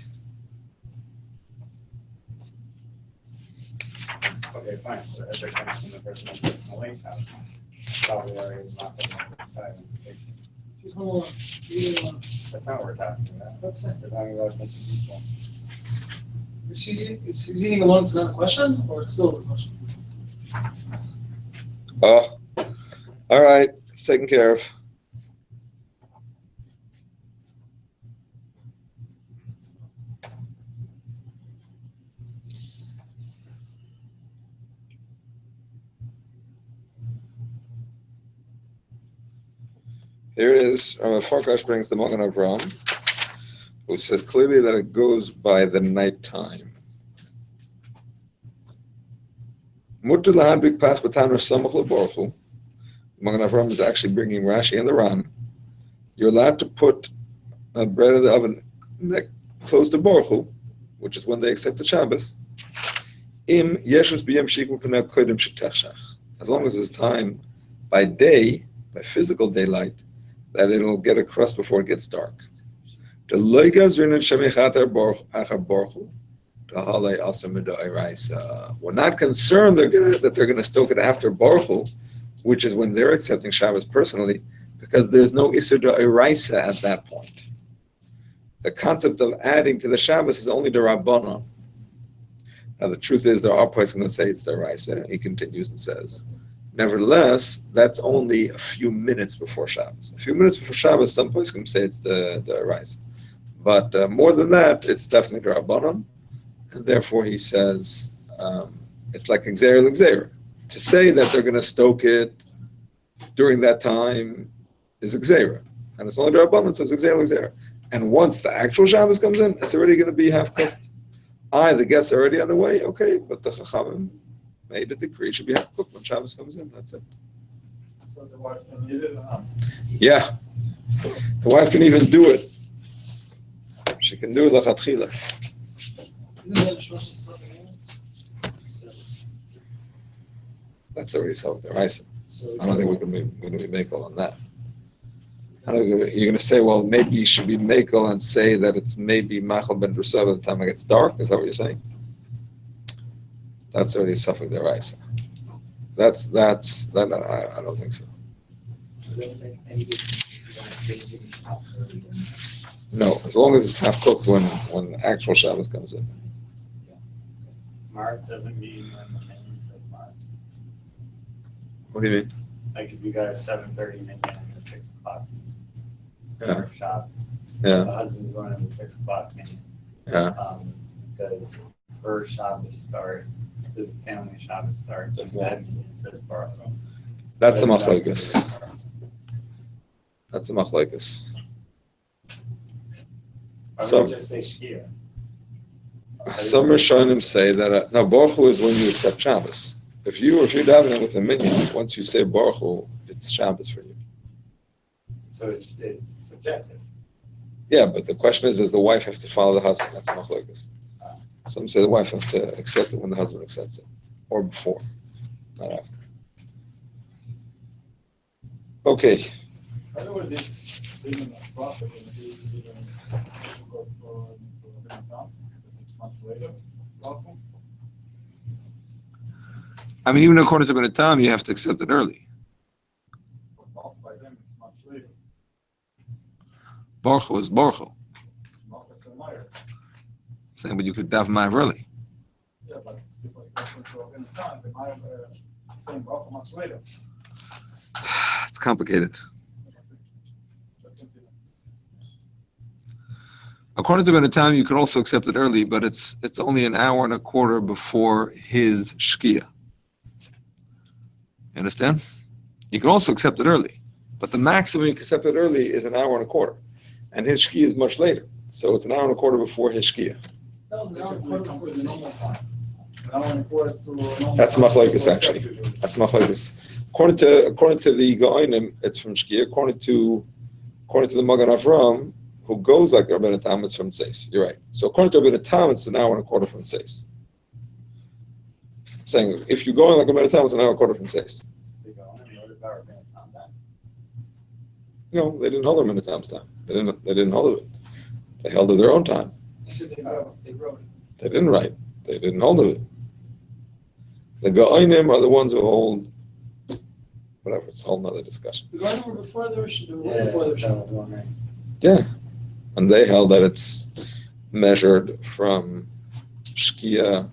Okay, fine, so if they're coming from the person that took the lake house, probably already not gonna decide. She's home alone. Leave it alone. That's not what we're talking about. That's it. We're talking about a bunch of people. If she's eating alone, it's not a question, or it still is a question? Oh, all right, it's taken care of. Here it is. Farkash brings the Magen Avraham, who says clearly that it goes by the nighttime. Mutter lahadbik pas b'tanur samach leborchu. Magen Avraham is actually bringing Rashi and the Ran. You're allowed to put bread in the oven close to Borchu, which is when they accept the Shabbos. Im yeshus b'yem shikmu p'nei kodim shetechshach. As long as it's time by day, by physical daylight, that it'll get a crust before it gets dark. We're not concerned that they're going to stoke it after Borchu, which is when they're accepting Shabbos personally, because there's no Isser D'Oraisa at that point. The concept of adding to the Shabbos is only the Rabbanon. Now the truth is there are places that say it's D'Oraisa. He continues and says, nevertheless, that's only a few minutes before Shabbos. A few minutes before Shabbos, some places can say it's the D'Oraisa. But more than that, it's definitely the Rabbanon. And therefore he says, it's like Xer. To say that they're going to stoke it during that time is Xer. And it's only the Rabbanon, so it's Xer. And once the actual Shabbos comes in, it's already going to be half cooked. The guests are already on the way, okay, but the Chachamim made a decree, it should be half cooked when Shabbos comes in, that's it. So the wife can eat it or not? Yeah. The wife can even do it. She can do it l'chatchila. Isn't that a shlosh something else? That's already solved there, I said. So I don't think we're going to be makel on that. You're going to say, well, maybe you should be makel and say that it's maybe machal ben drusa by the time it gets dark. Is that what you're saying? That's already suffering there, I said. That's that. I don't think so. No, as long as it's half cooked when actual Shabbos comes in. Mark doesn't mean when the menu says Mark. What do you mean? Like if you got a 7:30 menu and a 6 o'clock. Yeah. Shop. Yeah. The husband's going on the 6 o'clock menu. Yeah. Does her Shabbos start? Does the family Shabbos start? Does that mean it says Baruch? That's a machlokes. That's a machlokes. So just say Shkia. Some Rishonim say that no, Baruch Hu is when you accept Shabbos. If you're davening with a minyan, once you say Baruch Hu, it's Shabbos for you. So it's subjective. Yeah, but the question is, does the wife have to follow the husband? That's machlokes. Some say the wife has to accept it when the husband accepts it, or before, not after. Okay. By the way, this women of prophet and these women for town, 6 months later, welcome. I mean, even according to Ben Tam, you have to accept it early. By them, it's much later. Baruch Hu is Baruch Hu. saying, but you could daven Ma'ariv early. Yeah, but if I go to a time, they might have same bracha much later. It's complicated. According to Benatam, you could also accept it early, but it's only an hour and a quarter before his shkia. You understand? You can also accept it early, but the maximum you can accept it early is an hour and a quarter, and his shkia is much later, so it's an hour and a quarter before his shkia. That was an hour and a quarter before the normal time. That's machlokes actually. That's machlokes. According to the Gaonim, it's from shkia. According to the Magen Avram, who goes like Rabbeinu Tam, it's from Tzeis. You're right. So according to Rabbeinu Tam, it's an hour and a quarter from Tzeis. Saying if you're going like Rabbeinu Tam, it's an hour and a quarter from Tzeis. No, they didn't hold Rabbeinu Tam's time. They didn't hold it. They held it their own time. They said they wrote it. They didn't write. They didn't hold it. The Gaonim are the ones who hold whatever. It's a whole nother discussion. The Gaonim were before the Rosh, before the Rosh. Yeah, and they held that it's measured from shkia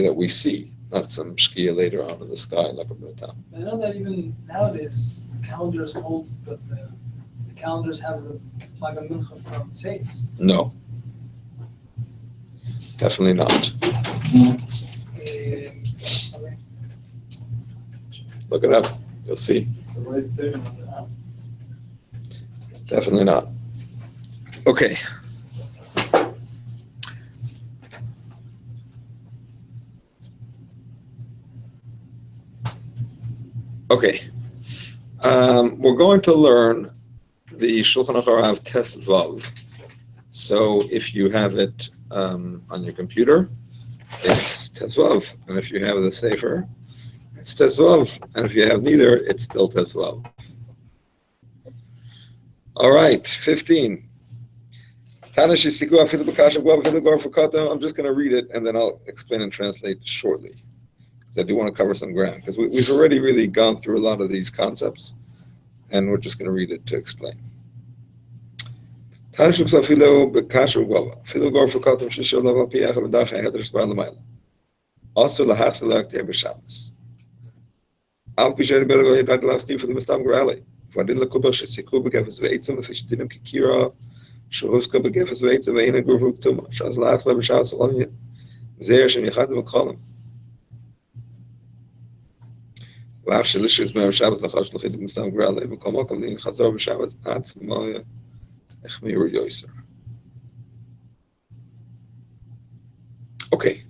that we see, not some shkia later on in the sky like a Tam. I know that even nowadays the calendars hold, but the calendars have the flag of mincha from Tzeis. No, definitely not. Okay. Look it up. You'll see. Definitely not. Okay. Okay. We're going to learn the Shulchan Aruch Tes Vav. So if you have it on your computer, it's Tes Vav. And if you have the Sefer, it's Tes Vav. And if you have neither, it's still Tes Vav. All right, 15. I'm just going to read it and then I'll explain and translate shortly, because I do want to cover some ground, because we've already really gone through a lot of these concepts, and we're just going to read it to explain. ועדין לקובר שסיכלו בגפס ועצם לפי שדינים כקירה שהוסקה בגפס ועצם ואין הגרבו כתומה שאז לאחסלה בשעה סולניה זהר שמייחד במקחולם ואף שלישס מהשבת לאחר שלוחית במסתם גרעלי בכל מקום דין חזר בשבת עצמה החמירו יויסר. Okay.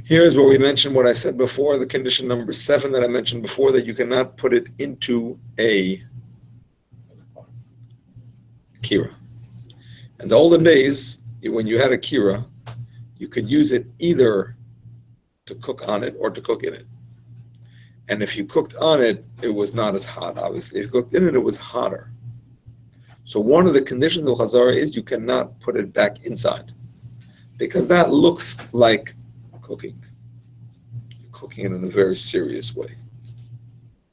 Here's where we mentioned what I said before, the condition number 7 that I mentioned before, that you cannot put it into a kira. In the olden days, when you had a kira, you could use it either to cook on it or to cook in it. And if you cooked on it, it was not as hot, obviously. If you cooked in it, it was hotter. So one of the conditions of Chazara is you cannot put it back inside, because that looks like cooking. You're cooking it in a very serious way.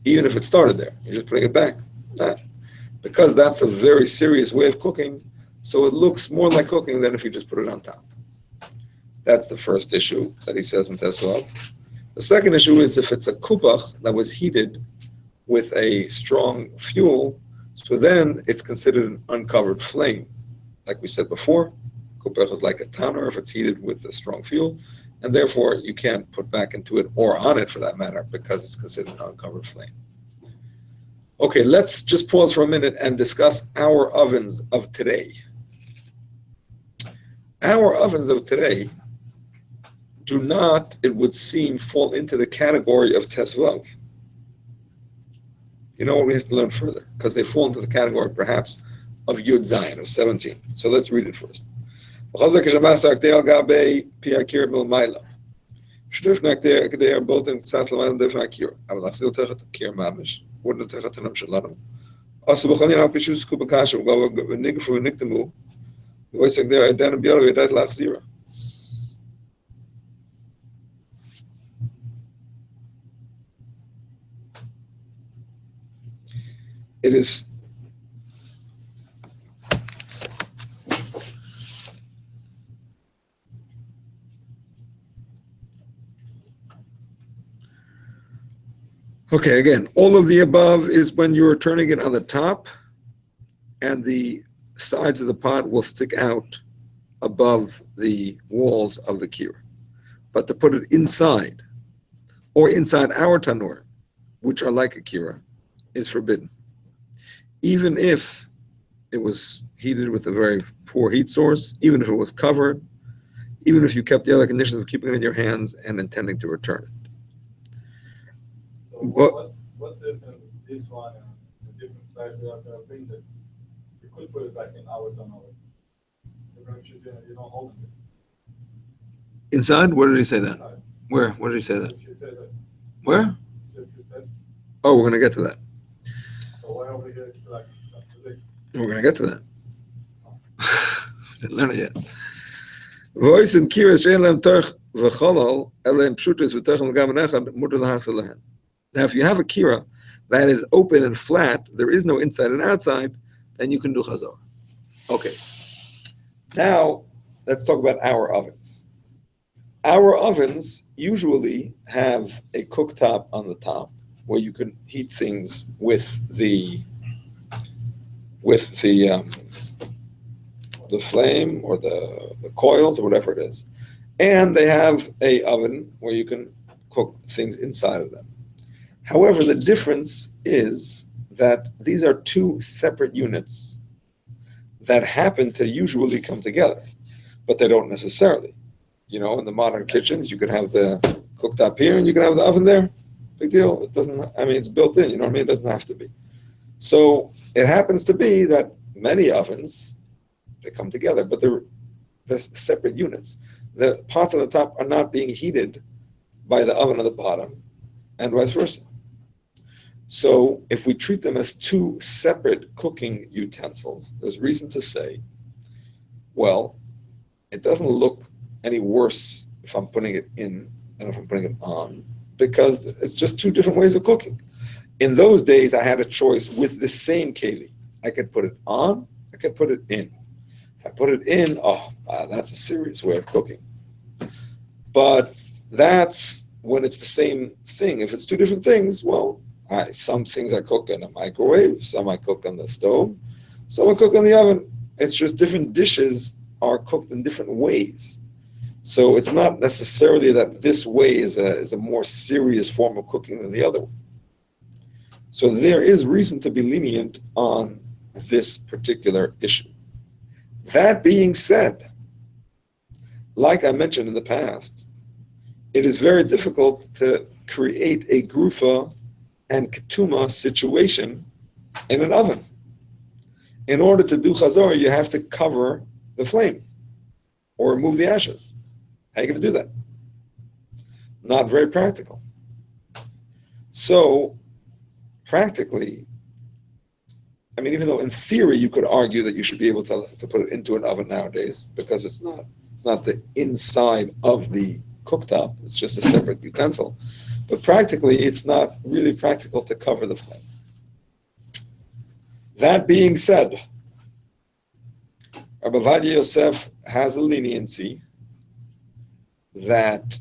Even if it started there, you're just putting it back. Because that's a very serious way of cooking, so it looks more like cooking than if you just put it on top. That's the first issue that he says in Tesvav. The second issue is if it's a kupach that was heated with a strong fuel, so then it's considered an uncovered flame. Like we said before, kupach is like a tanner if it's heated with a strong fuel, and therefore you can't put back into it or on it for that matter because it's considered an uncovered flame. Okay, let's just pause for a minute and discuss our ovens of today. Our ovens of today do not, it would seem, fall into the category of Tesvav. You know what, we have to learn further, because they fall into the category, perhaps, of Yud Zayin, of 17. So let's read it first. It is Okay, again, all of the above is when you're turning it on the top and the sides of the pot will stick out above the walls of the kira. But to put it inside or inside our tanur, which are like a kira, is forbidden. Even if it was heated with a very poor heat source, even if it was covered, even if you kept the other conditions of keeping it in your hands and intending to return it. So What- what's the difference with this one and the different size of the things that you could put it back in our turnover? You don't hold it. Inside? Where did he say that? Inside. Where? Where did he say that? If you did it, Where? if you test, Oh, we're going to get to that. so why over here it's like up to the. We're going to get to that. Didn't learn it yet. Voice and kiras she'en lehem torch v'cholol, elehem pshutis v'torchem l'gam echad, mutar l'hachzir lehen. Now, if you have a kira that is open and flat, there is no inside and outside, then you can do chazara. Okay. Now, let's talk about our ovens. Our ovens usually have a cooktop on the top where you can heat things with the flame or the coils or whatever it is. And they have a oven where you can cook things inside of them. However, the difference is that these are two separate units that happen to usually come together, but they don't necessarily. You know, in the modern kitchens, you could have the cooktop here and you can have the oven there. Big deal. It doesn't, I mean, it's built in, you know what I mean? It doesn't have to be. So it happens to be that many ovens, they come together, but they're separate units. The pots on the top are not being heated by the oven on the bottom, and vice versa. So if we treat them as two separate cooking utensils, there's reason to say, well, it doesn't look any worse if I'm putting it in than if I'm putting it on, because it's just two different ways of cooking. In those days, I had a choice with the same keli. I could put it on, I could put it in. If I put it in, that's a serious way of cooking. But that's when it's the same thing. If it's two different things, well, some things I cook in a microwave, some I cook on the stove, some I cook in the oven. It's just different dishes are cooked in different ways. So it's not necessarily that this way is a more serious form of cooking than the other one. So there is reason to be lenient on this particular issue. That being said, like I mentioned in the past, it is very difficult to create a grufa and ketuma situation in an oven. In order to do chazor, you have to cover the flame or remove the ashes. How are you going to do that? Not very practical. So, practically, I mean, even though in theory you could argue that you should be able to put it into an oven nowadays, because it's not the inside of the cooktop, it's just a separate utensil. But practically, it's not really practical to cover the flame. That being said, Rabbi Ovadia Yosef has a leniency that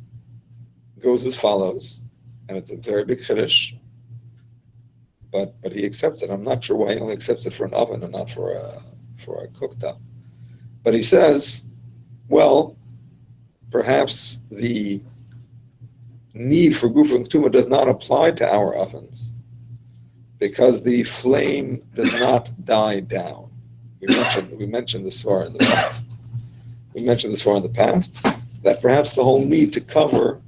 goes as follows, and it's a very big chiddush, but he accepts it. I'm not sure why he only accepts it for an oven and not for a cooktop. But he says, well, perhaps the need for gufa and ketuma does not apply to our ovens because the flame does not die down. We mentioned this far in the past. That perhaps the whole need to cover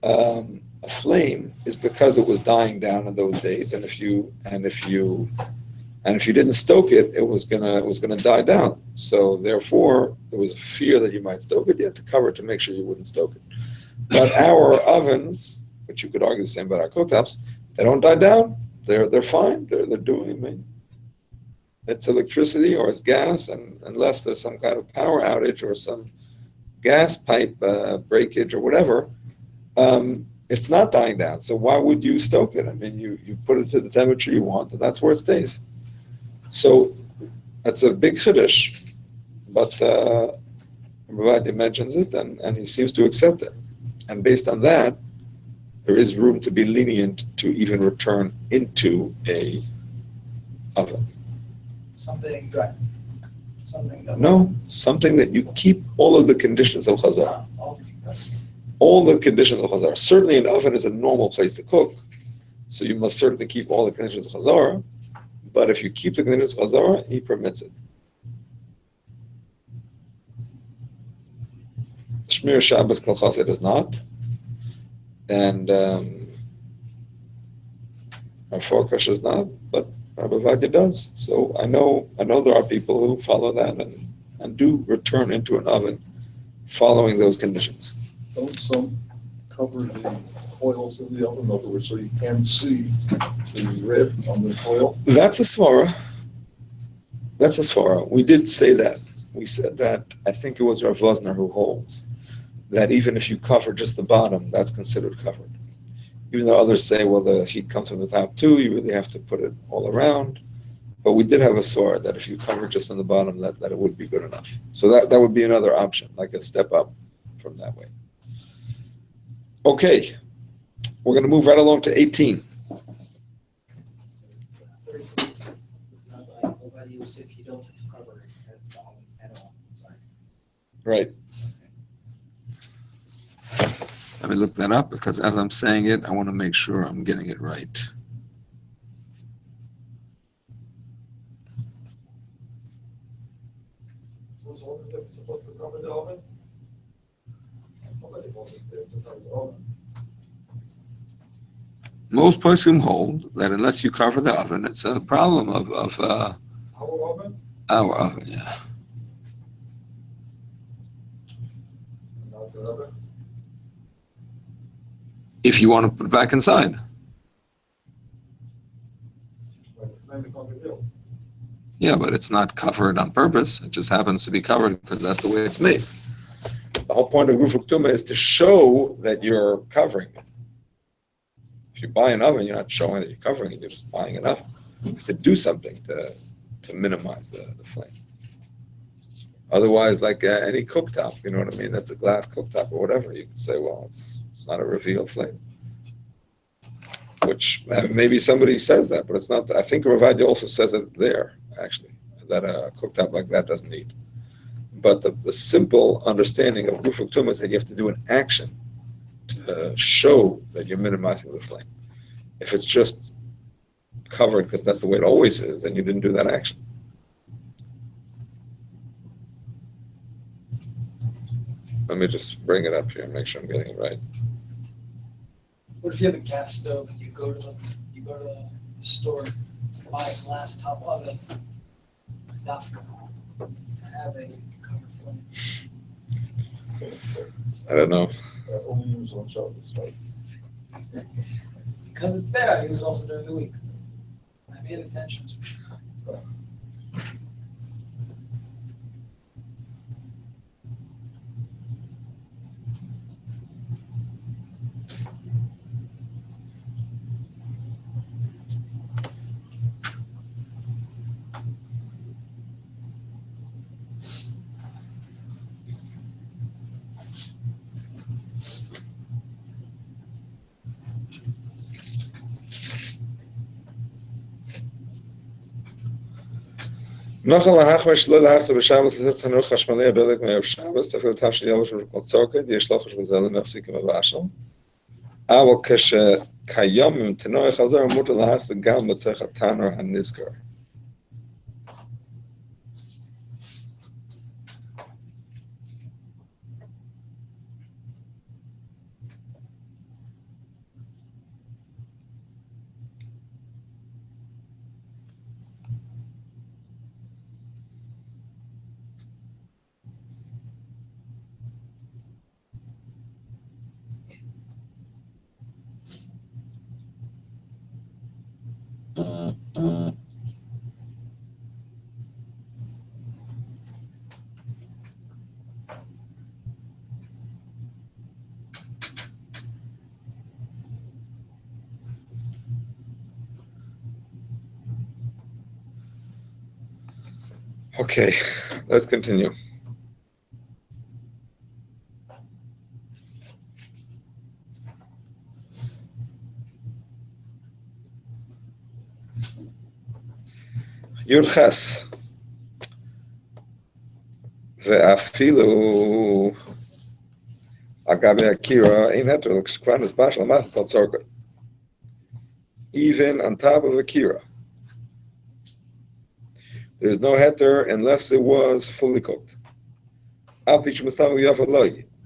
a flame is because it was dying down in those days, and if you didn't stoke it, it was gonna die down. So therefore, there was a fear that you might stoke it. You had to cover it to make sure you wouldn't stoke it. But our ovens, which you could argue the same about our cooktops, they don't die down. They're fine. They're doing. I mean, it's electricity or it's gas, and unless there's some kind of power outage or some gas pipe breakage or whatever, it's not dying down. So why would you stoke it? I mean, you put it to the temperature you want, and that's where it stays. So that's a big chiddush, but Rabbi mentions it, and he seems to accept it. And based on that, there is room to be lenient to even return into a oven. Something that. No, something that you keep all of the conditions of Chazara. Oh, All the conditions of Chazara. Certainly an oven is a normal place to cook, so you must certainly keep all the conditions of Chazara, but if you keep the conditions of Chazara, he permits it. Shmir Shabbos Kol Chassid does not, and Rav does not, but Rabbi Vadia does. So I know there are people who follow that and do return into an oven following those conditions. Don't some cover the coils in the oven, in other words, so you can see the red on the coil? That's a svara. That's a svara. We did say that. We said that, I think it was Rav Vosner who holds, that even if you cover just the bottom, that's considered covered. Even though others say, well, the heat comes from the top too, you really have to put it all around. But we did have a svara that if you cover just on the bottom, that it would be good enough. So that would be another option, like a step up from that way. Okay, we're going to move right along to 18. If you don't cover it at all inside. Right. Let me look that up because as I'm saying it, I want to make sure I'm getting it right. Who's holding them supposed to cover the oven? Nobody holds it to cover the oven. Most places hold that unless you cover the oven, it's a problem of Our oven? our oven, yeah. Not the oven. If you want to put it back inside. Like the flame is on the hill. Yeah, but it's not covered on purpose. It just happens to be covered because that's the way it's made. The whole point of Gufuk Tumah is to show that you're covering it. If you buy an oven, you're not showing that you're covering it, you're just buying an oven to do something to minimize the flame. Otherwise, like any cooktop, you know what I mean? That's a glass cooktop or whatever. You can say, well, it's not a reveal flame. Which maybe somebody says that, but it's not. I think Ravadi also says it there, actually, that a cooktop like that doesn't need. But the simple understanding of Gufuk Tumah is that you have to do an action to show that you're minimizing the flame. If it's just covered because that's the way it always is, then you didn't do that action. Let me just bring it up here and make sure I'm getting it right. What if you have a gas stove and you go to the store to buy a glass top oven, dafka, to have a covered flame? I don't know. Only use on Shabbos, right? Because it's there, I use it also during the week. I paid attention. Nachal hachmesh lo lahachze b'Shabbos l'zir tanur chashmalei abelik me'ev Shabbos tafil tav shel yavash v'kol tzorket yesh lochash v'zel l'mechsikim avashal אבל כשקיימים תנועי חזר מותר להחזיק גם בתוך התנור הנזכר. Okay, let's continue. Yud Ches. Ve'afilu agabe akira ein heter l'kshkvan is bashal math called tzorka. Even on top of akira, there is no heter unless it was fully cooked.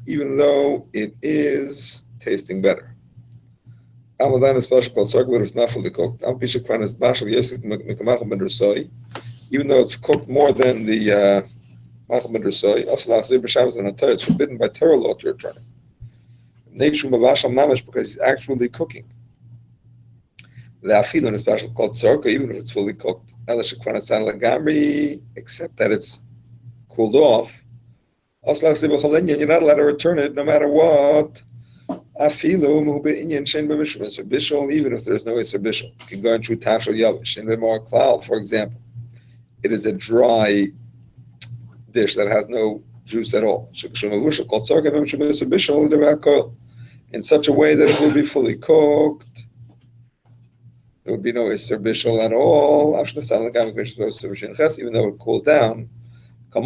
Even though it is tasting better. Amadan is special called tzorka, but it's not fully cooked. Even though it's cooked more than the it's forbidden by Torah law to return it. Because he's actually cooking. The afilin is special called tzorka, even if it's fully cooked. Except that it's cooled off. You're not allowed to return it no matter what. Even if there's no Isser Bishul. You can go into Tafshel Yavish. In the more cloud, for example, it is a dry dish that has no juice at all. In such a way that it will be fully cooked. There would be no Isser Bishul at all. Even though it cools down. This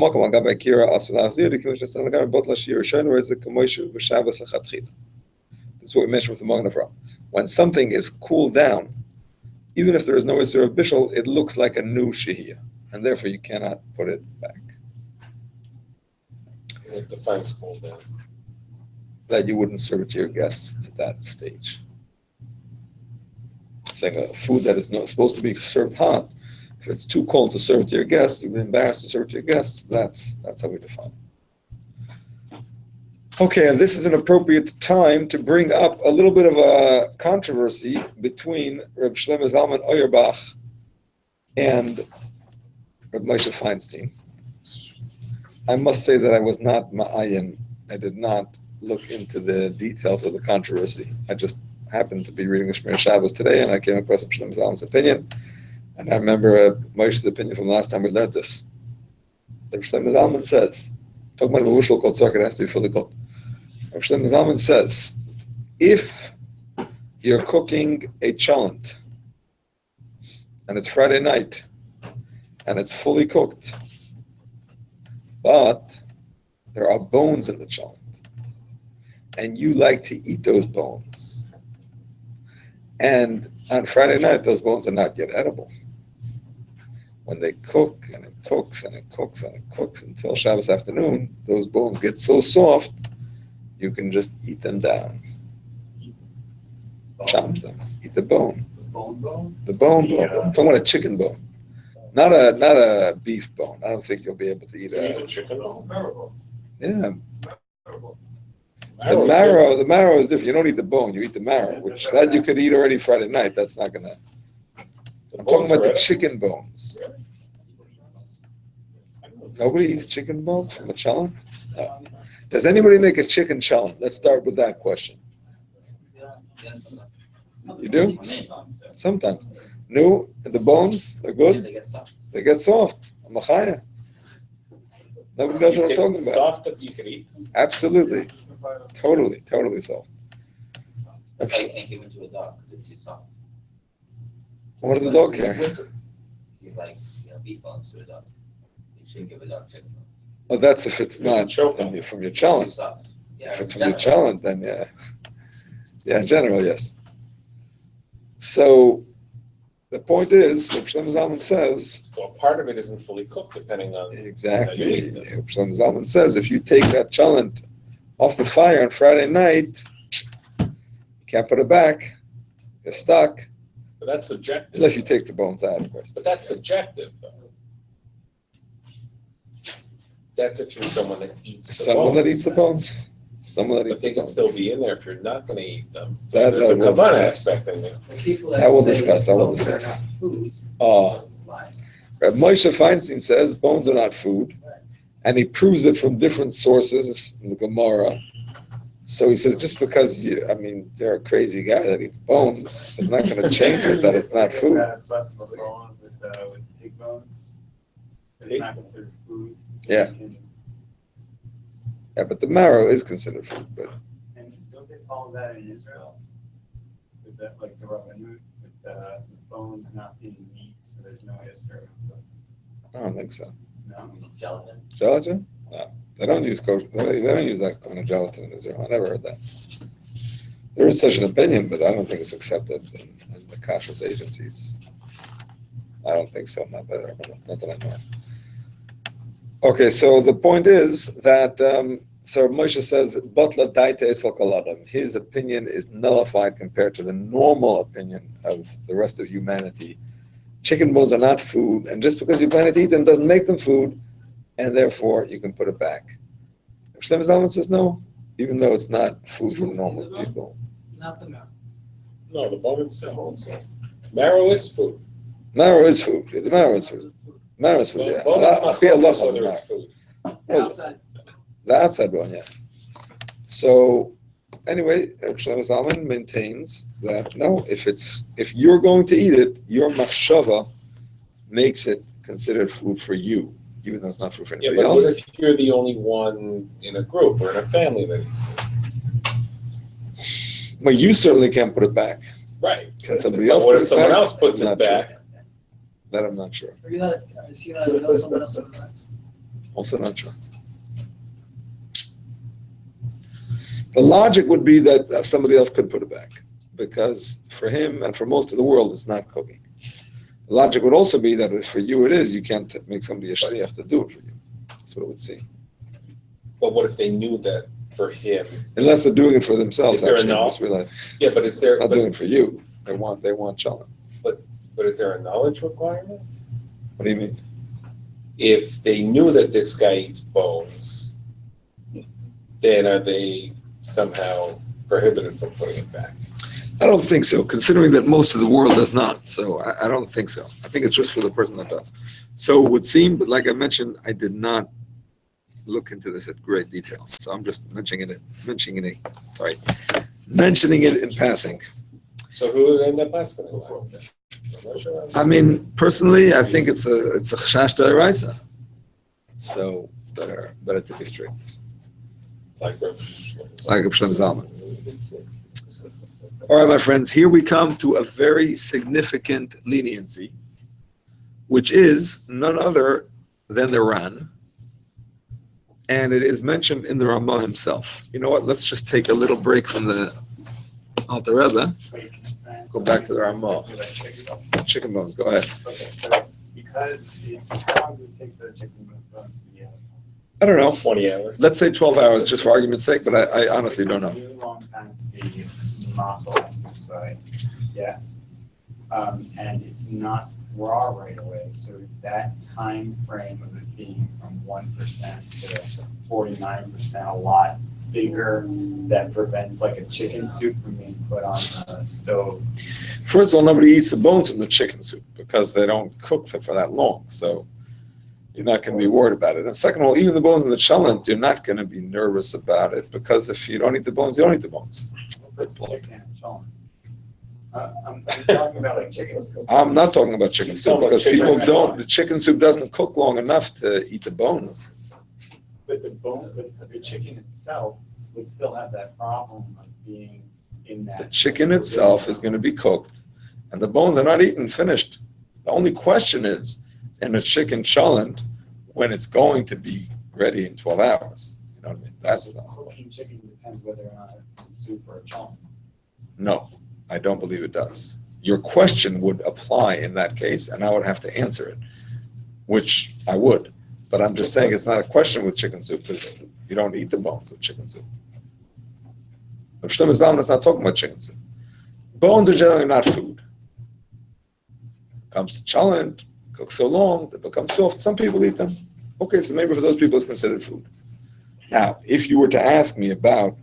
is what we mentioned with the Magen Avraham. When something is cooled down, even if there is no Isser of Bishul, it looks like a new Shehiyah. And therefore you cannot put it back. It defines cool down. That you wouldn't serve it to your guests at that stage. Saying a food that is not supposed to be served hot, if it's too cold to serve it to your guests, you'd be embarrassed to serve it to your guests. That's how we define it. Okay, and this is an appropriate time to bring up a little bit of a controversy between Reb Shlomo Zalman Auerbach and Reb Moshe Feinstein. I must say that I was not ma'ayin. I did not look into the details of the controversy. I just happened to be reading the Shemir Shabbos today, and I came across Reb Shlomo Zalman's opinion. And I remember Moshe's opinion from the last time we learned this. Reb Shlomo Zalman says, talking about a bushel called tzorka, it has to be fully cooked. Reb Shlomo Zalman says, if you're cooking a cholent, and it's Friday night, and it's fully cooked, but there are bones in the cholent, and you like to eat those bones, and on Friday night, those bones are not yet edible. When they cook, and it cooks, and it cooks, and it cooks until Shabbos afternoon, those bones get so soft, you can just eat them down. Chop them. Eat the bone. The bone. I'm talking about a chicken bone. Not a beef bone. I don't think you'll be able to eat a chicken bone. Yeah. The marrow is different. You don't eat the bone, you eat the marrow, which that you could eat already Friday night. That's not gonna. I'm talking about the chicken bones. Nobody eats chicken bones from a cholent? No. Does anybody make a chicken cholent? Let's start with that question. You do? Sometimes. No, the bones, they're good? They get soft. Machaya. Nobody knows what I'm talking about. Soft that you can eat? Absolutely. Totally soft. You can't give it to a dog because it's too soft. What does the dog care? You like beef bones to a dog. You shouldn't give a dog chicken bones. Oh, that's if it's not from your cholent. Yeah, If it's from your cholent, then yeah. Yeah, in general, yes. So the point is, Reb Shlomo Zalman says. So part of it isn't fully cooked, depending on. Exactly. Reb Shlomo Zalman says if you take that cholent off the fire on Friday night, you can't put it back. You're stuck. But that's subjective. Unless you take the bones out, of course. But that's subjective, though. That's if you're someone that eats the Someone bones. that eats the bones. Someone that But eats they the can bones. still be in there if you're not going to eat them. So That there's a we'll kavanah discuss. aspect in there. That we'll discuss. Reb Moshe Feinstein says bones are not food, and he proves it from different sources in the Gemara. So he says just because you're a crazy guy that eats bones, it's not going to change it that it's not food. With pig bones, it's not considered food. So Yeah. Yeah, but the marrow is considered food. But And don't they follow that in Israel? With that, like the rabbanut, with the bones not being meat, so there's no ester. I don't think so. No. Gelatin. Gelatin? No, they don't use kosher. They don't use that kind of gelatin in Israel. I never heard that. There is such an opinion, but I don't think it's accepted in the kashrus agencies. I don't think so. Not that I know. Okay, so the point is that so Moshe says Batla Daita Esel Kol Adam. His opinion is nullified compared to the normal opinion of the rest of humanity. Chicken bones are not food, and just because you plan to eat them doesn't make them food, and therefore you can put it back. Shlomo Zalman says no, even though it's not food for normal people. Not the marrow. No, the bone itself. Marrow is food. Marrow is food. The marrow is food. Marrow is food. Yeah. Bone is I'll be a loss on the whether marrow. it's food. The outside. The outside bone, yeah. So anyway, Shlomo Zalman maintains that no, if you're going to eat it, your machshava makes it considered food for you, even though it's not food for Yeah, anybody but else. what if you're the only one in a group or in a family that eats it? Well, you certainly can't put it back. Right. Can somebody But else what put if it someone back? else puts I'm it not sure. back? That I'm not sure. Or you let it, is you let someone else put it back? Also not sure. The logic would be that somebody else could put it back, because for him and for most of the world, it's not cooking. The logic would also be that if for you it is, you can't make somebody a shaliach to do it for you. That's what it would seem. But what if they knew that for him? Unless they're doing it for themselves, Is there a actually. I no- just realized. Yeah, but is there, Not but, doing it for you. They want shalom. but is there a knowledge requirement? What do you mean? If they knew that this guy eats bones, then are they somehow prohibited from putting it back? I don't think so, considering that most of the world does not. So I don't think so. I think it's just for the person that does. So it would seem, but like I mentioned, I did not look into this at great details. So I'm just mentioning it in passing. So who would end up asking him? I mean, personally, I think it's a chashash deraisa. So it's better to be strict. Like Like Reb Shlomo Zalman. All right, my friends, here we come to a very significant leniency, which is none other than the Ran, and it is mentioned in the Ramah himself. You know what? Let's just take a little break from the Alter Rebbe. Go back to the Ramah. Chicken bones. Go ahead. Okay, so because how long does it take for the chicken bones to be out? I don't know. 20 hours. Let's say 12 hours, just for argument's sake, but I honestly don't know. It's a really long time to be mothballed, so, yeah. And it's not raw right away, so is that time frame of it being from 1% to 49% a lot bigger that prevents like a chicken soup from being put on the stove? First of all, nobody eats the bones from the chicken soup because they don't cook them for that long. So you're not going to be worried about it. And second of all, even the bones in the chalent, you're not going to be nervous about it because if you don't eat the bones, you don't eat the bones. That's chicken and challah. I'm talking about like chicken soup. I'm not talking about chicken He's soup talking about because chicken people soup. don't, the chicken soup doesn't cook long enough to eat the bones. But the bones, the chicken itself would still have that problem of being in that. The chicken itself is going to be cooked and the bones are not eaten finished. The only question is in a chicken chalent when it's going to be ready in 12 hours. You know what I mean? That's So the cooking chicken depends whether or not it's in soup or a challah. No, I don't believe it does. Your question would apply in that case, and I would have to answer it, which I would. But I'm just saying it's not a question with chicken soup because you don't eat the bones of chicken soup. But Shlomo Zalman is not talking about chicken soup. Bones are generally not food. Comes to chalent, cook so long, they become soft. Some people eat them. Okay, so maybe for those people it's considered food. Now, if you were to ask me about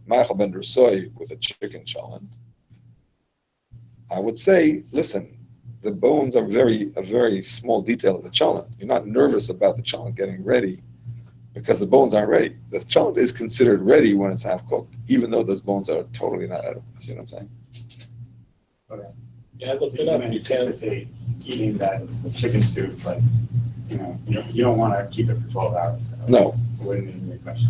Michael ben Rosoy with a chicken chalent, I would say, listen, the bones are a very small detail of the chalent. You're not nervous about the chalent getting ready because the bones aren't ready. The chalent is considered ready when it's half cooked, even though those bones are totally not edible. You see what I'm saying? Okay. Yeah, I looked So it you up. You can. anticipate eating that chicken soup, but, you don't want to keep it for 12 hours. So No, it wouldn't even be a question.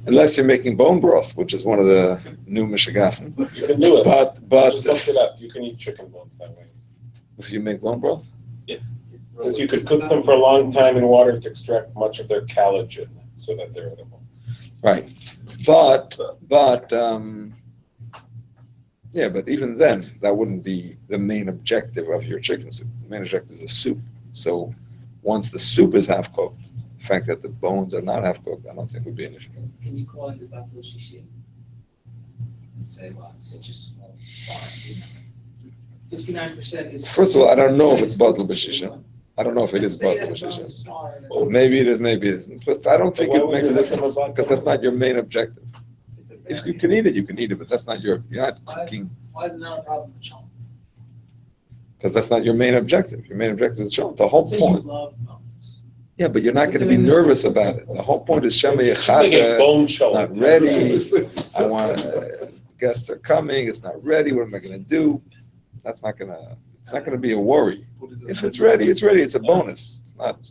unless you're making bone broth, which is one of the new Michigassen. You can do it. But Just look it up. You can eat chicken bones that way. if you make bone broth, Says you could cook them for a long time in water to extract much of their collagen so that they're edible. Right. But yeah, but even then, that wouldn't be the main objective of your chicken soup. The main objective is a soup. So once the soup is half cooked, the fact that the bones are not half cooked, I don't think would be an issue. Can you call it the batul shishim? And say, well, it's such a small part, 59% is. First of all, I don't know if it's batul b'shishim. I don't know if it is batul b'shishim. Well, maybe it is, maybe it isn't. But I don't think Why it would makes a you recommend difference batul? because that's not your main objective. If you can eat it, you can eat it, but that's not you're not cooking Why is it not a problem with chalk? because that's not your main objective. Your main objective is shalom. The whole Say you point. love bones. Yeah, but you're not going to be nervous about it. The whole point is Shema Just make it Yechada. bone It's not shalom. ready. I want guests are coming. It's not ready. What am I going to do? That's not going to. It's not going to be a worry. If it's ready, it's ready. It's a bonus. It's not.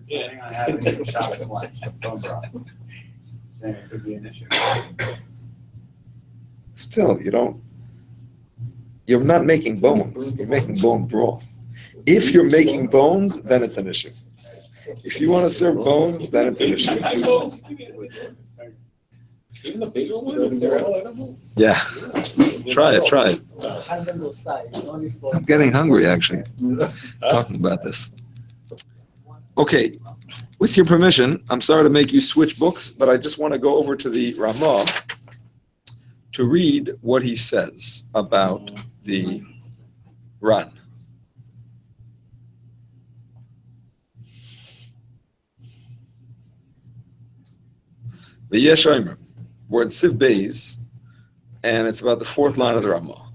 Planning on having a Shabbos lunch, bone broth, then it could be an issue. Still, you don't. You're not making bones. You're making bone broth. If you're making bones, then it's an issue. If you want to serve bones, then it's an issue. Even the bigger ones, they're all edible. Yeah, try it. Try it. I'm getting hungry actually. Talking about this. Okay, with your permission, I'm sorry to make you switch books, but I just want to go over to the Ramah to read what he says about the Ran. The Yeshoimer, we're in Siv Beis, and it's about the fourth line of the Ramah.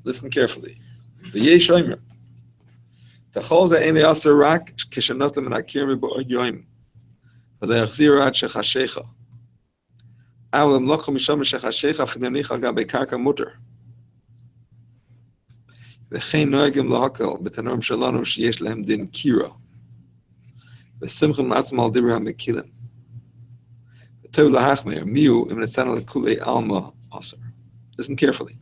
Listen carefully. The Yeshoimer. תחול זה אין יעשה רק כשנוטלים מן הקיר מבעוד יום, ולהחזיר עד שחשיכה. אבל אם לקחו משם שחשיכה פנניך על גבי קרקע מותר. וכן נוהגים להקל בתנורים שלנו שיש להם דין קירה, וסמכים לעצמם על דברי המקילים. וטוב להחמיר, מיהו אם נצאנו לכולי עלמא אסר. Listen carefully.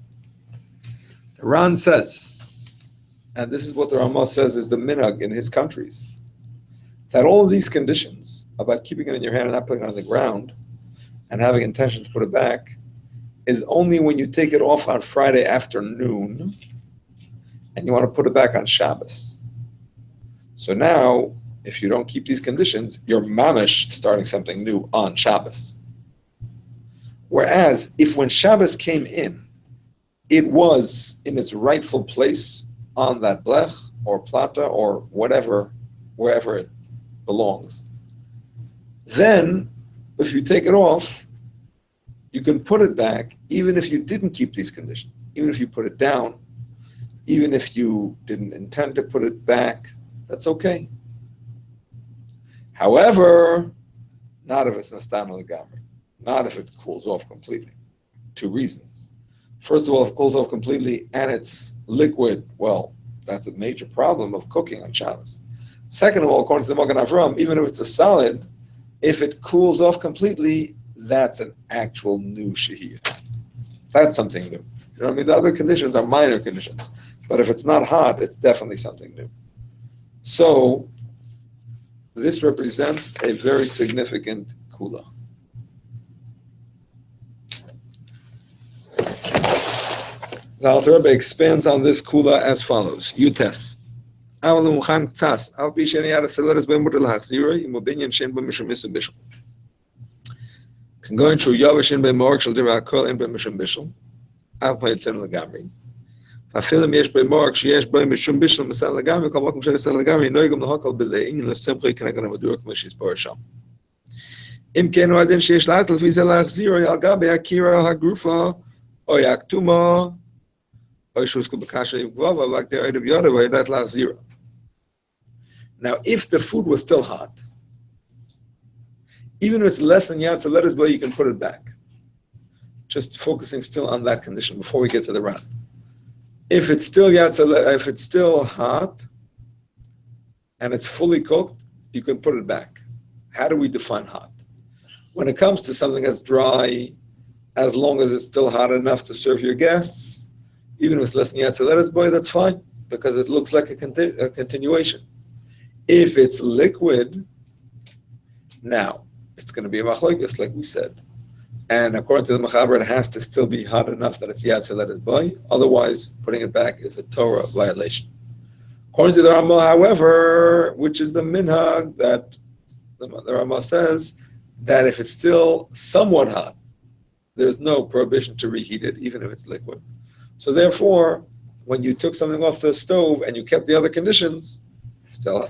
The Ran says, and this is what the Ramah says is the minhag in his countries, that all of these conditions about keeping it in your hand and not putting it on the ground and having intention to put it back is only when you take it off on Friday afternoon and you want to put it back on Shabbos. So now, if you don't keep these conditions, you're mamish starting something new on Shabbos. Whereas, if when Shabbos came in, it was in its rightful place on that blech or plata or whatever, wherever it belongs, then if you take it off, you can put it back even if you didn't keep these conditions, even if you put it down, even if you didn't intend to put it back, that's okay. However, not if it's Nastan al-Gamri, not if it cools off completely. Two reasons. First of all, if it cools off completely and it's liquid, well, that's a major problem of cooking on Shabbos. Second of all, according to the Magen Avram, even if it's a solid, if it cools off completely, that's an actual new shehiyah. That's something new. You know what I mean? The other conditions are minor conditions. But if it's not hot, it's definitely something new. So, this represents a very significant kula. The Alter Rebbe expands on this kula as follows. Yutes. Can go into Yavashin by Morg shall dira kol in by Mishum Bishel. Al by Etzel Lagamri. Fafilim yesh by Morg sheyesh by Mishum Bishel Masal Lagamri kol mokum shel Lagamri noigam lahakal b'lein l'semchei k'negan amadur k'meshis barasham. Im kenu adin sheyesh la'at l'fi zel la'achzir yal gabe akira ha'grufa o yaktuma o yishusku b'kasha yivgvava like their edav yodav o yadat la'achzira. Now, if the food was still hot, even if it's less than Yatza lettuce, but you can put it back. Just focusing still on that condition before we get to the ran. If it's still if it's still hot and it's fully cooked, you can put it back. How do we define hot? When it comes to something that's dry, as long as it's still hot enough to serve your guests, even if it's less than Yatza lettuce, boy, that's fine. because it looks like a continuation. If it's liquid, now it's going to be a machlokes, like we said. And according to the Mechaber, it has to still be hot enough that it's yatsa that is boy. Otherwise, putting it back is a Torah violation. According to the Ramah, however, which is the minhag, that the Ramah says that if it's still somewhat hot, there's no prohibition to reheat it, even if it's liquid. So therefore, when you took something off the stove and you kept the other conditions, still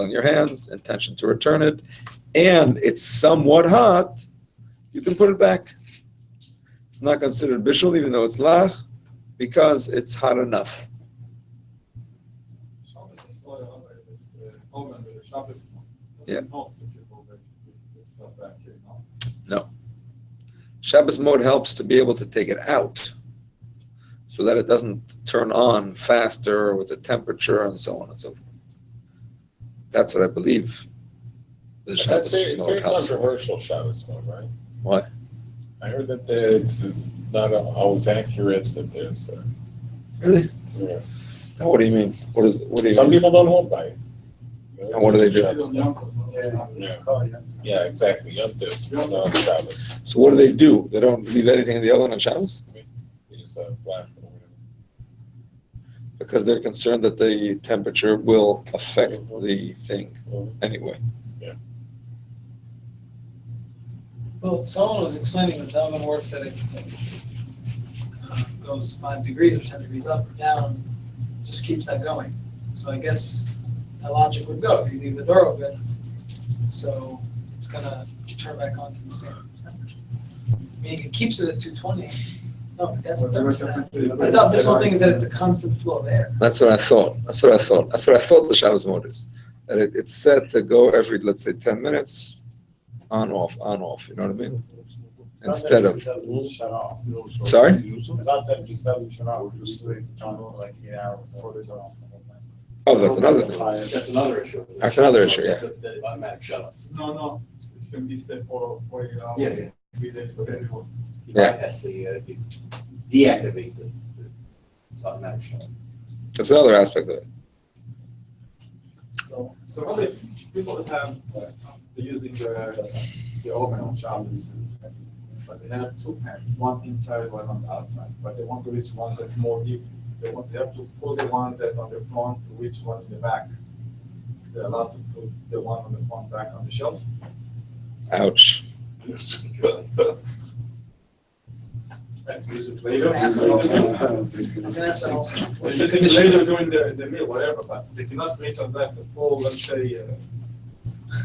in your hands, intention to return it, and it's somewhat hot, you can put it back. It's not considered bishul, even though it's lach, because it's hot enough. Yeah. No. Shabbos mode helps to be able to take it out so that it doesn't turn on faster with the temperature and so on and so forth. That's what I believe. The Shabbos It's very mode helps. controversial, Shabbos mode, right? Why? I heard that it's not always accurate, that there's, Really? yeah. Now, what do you mean? What do you Some mean? people don't hold by it. And what do they do? Yeah, exactly, Yom Tov, not on Shabbos. So what do? They don't leave anything in the oven on Shabbos? They use black or whatever. Because they're concerned that the temperature will affect the thing anyway. Well, someone was explaining that the oven works that it goes 5 degrees or 10 degrees up or down, just keeps that going. So I guess that logic would go if you leave the door open, so it's gonna turn back on to the same temperature. Meaning it keeps it at 220. No, that's a thermostat. I thought this whole thing is that it's a constant flow of air. That's what I thought. That's what I thought the Shabbos mode is. That it's set to go every, let's say, 10 minutes, on, off, you know what I mean? Instead of, Shut off. sorry? It's not that it just doesn't shut off, it's just on for like 8 hours before they shut off. Oh, that's another thing. That's another issue. That's another issue, yeah. That's the automatic shut off. No, it can be set for 48 hours. Yeah. 3 days, whatever. You Yeah. bypass you deactivate the it's automatic shut off. That's another aspect of it. So what if people have, they're using the oven on Shabbos, but they have 2 pans, one inside, one on the outside, but they want to reach one that's more deep. They have to pull the ones that on the front to reach one in the back. They're allowed to put the one on the front back on the shelf. Ouch. And use it I was later. gonna ask that also. They use it later during the meal, whatever, but they cannot reach unless they pull, let's say,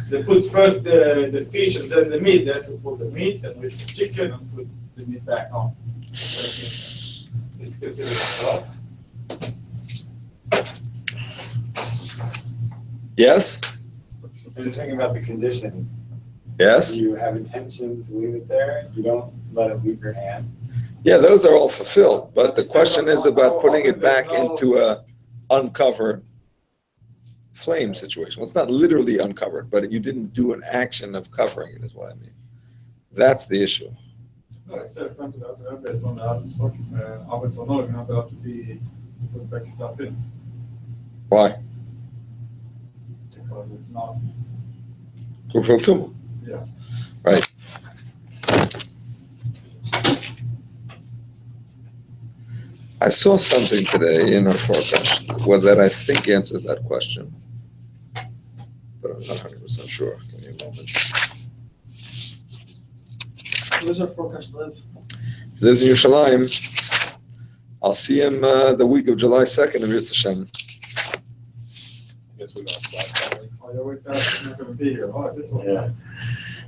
they put first the fish and then the meat. They have to put the meat and reach the chicken and put the meat back on. It's considered a lot. Yes? I'm just thinking about the conditions. Yes? You have intention to leave it there, you don't let it leave your hand. Yeah, those are all fulfilled, but the question is about putting it back into a uncovered flame situation. Well, it's not literally uncovered, but you didn't do an action of covering it, is what I mean. That's the issue. No, I said, for instance, it's on the oven, so, ovens or no, you're not allowed to put back stuff in, Why? because it's not, Kufru Tum. yeah. Right. I saw something today in our forecast that I think answers that question, but I'm not 100% sure. Give me a moment. Where's our forecast live? If there's in Yerushalayim, I'll see him the week of July 2nd in Yitz Hashem. I guess we don't fly. Oh, you're with that, you're not gonna be here, oh, this was Yeah. nice.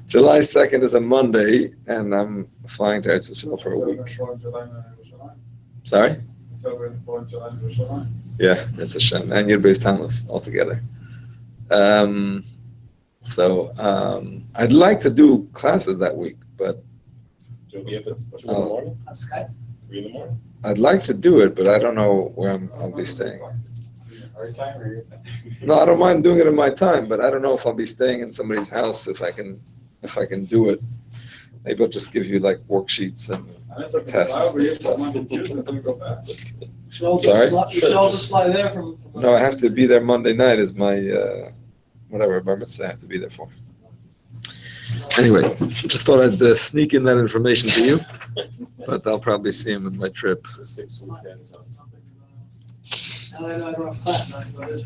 July 2nd is a Monday, and I'm flying to Eretz Yisrael for a week. Sorry? Celebrating 4th of July in Yerushalayim. Yeah, Yitz Hashem, and Yud Beis Tammuz altogether. I'd like to do classes that week, but Do we have it 2 in the morning? On Skype? 3 in the morning? I'd like to do it, but I don't know where I'll be staying. Our time or your time? No, I don't mind doing it in my time, but I don't know if I'll be staying in somebody's house if I can do it. Maybe I'll just give you like worksheets and Unless I can tests fly over and here for stuff. Monday, Tuesday, then we go back. We should all Sorry? just fly there from. No, I have to be there Monday night is my, whatever, bar mitzvah I have to be there for. Anyway, just thought I'd sneak in that information to you, but I'll probably see him in my trip. The 6 weekends. And I know I don't have class now, but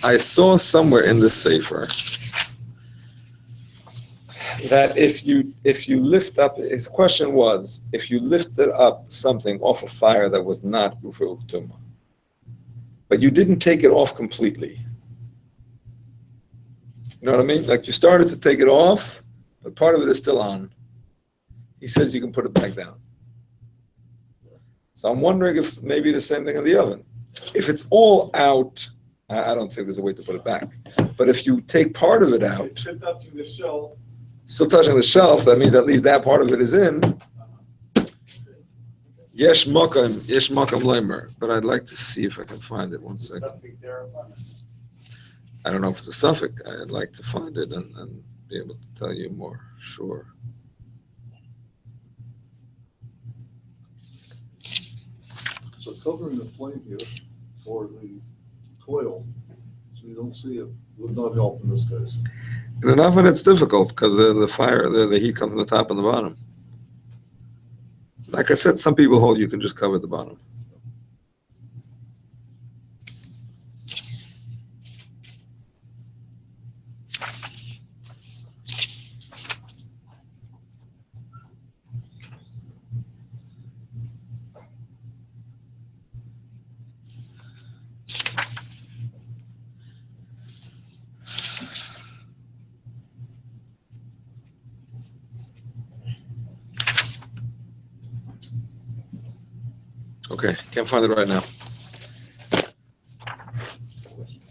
I saw somewhere in the Sefer that if you lift up, his question was, if you lifted up something off a fire that was not Ufa Uktuma, but you didn't take it off completely. You know what I mean? Like you started to take it off, but part of it is still on. He says you can put it back down. So I'm wondering if maybe the same thing in the oven. If it's all out, I don't think there's a way to put it back. But if you take part of it out, It's still touching the shell. still touching the shelf, that means at least that part of it is in. Yesh makam leimer. But I'd like to see if I can find it. One second. Something there, I don't know if it's a suffix. I'd like to find it and be able to tell you more sure. So covering the flame here for the coil, so you don't see it, would not help in this case. In an oven, it's difficult because the fire, the heat comes from the top and the bottom. Like I said, some people hold you can just cover the bottom. Okay, can't find it right now.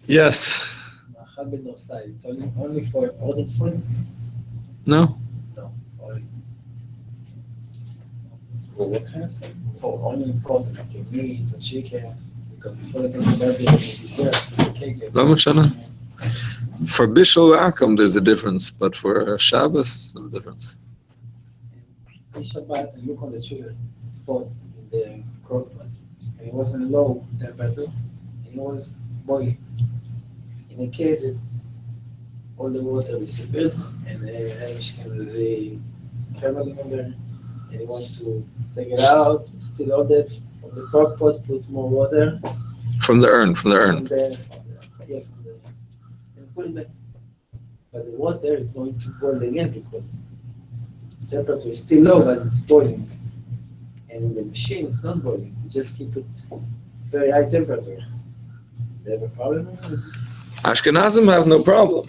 Yes. it's only for ordered food? No? No. Only For what kind of thing? for only important, like a meat or chicken, because before they can buy the cake. No, Shana? For Bishul Akam, there's a difference, but for Shabbos, no difference. This Shabbat, I look on the children spot in the crock pot, and it was in low temperature, and it was boiling. In a case that all the water disappeared, and the family member, and he wanted to take it out, still ordered from the crock pot, put more water. From the urn. From the, and put it back. But the water is going to boil again because the temperature is still low, but it's boiling. And in the machine, it's not boiling. You just keep it very high temperature. Do you have a problem with this? Ashkenazim have no problem.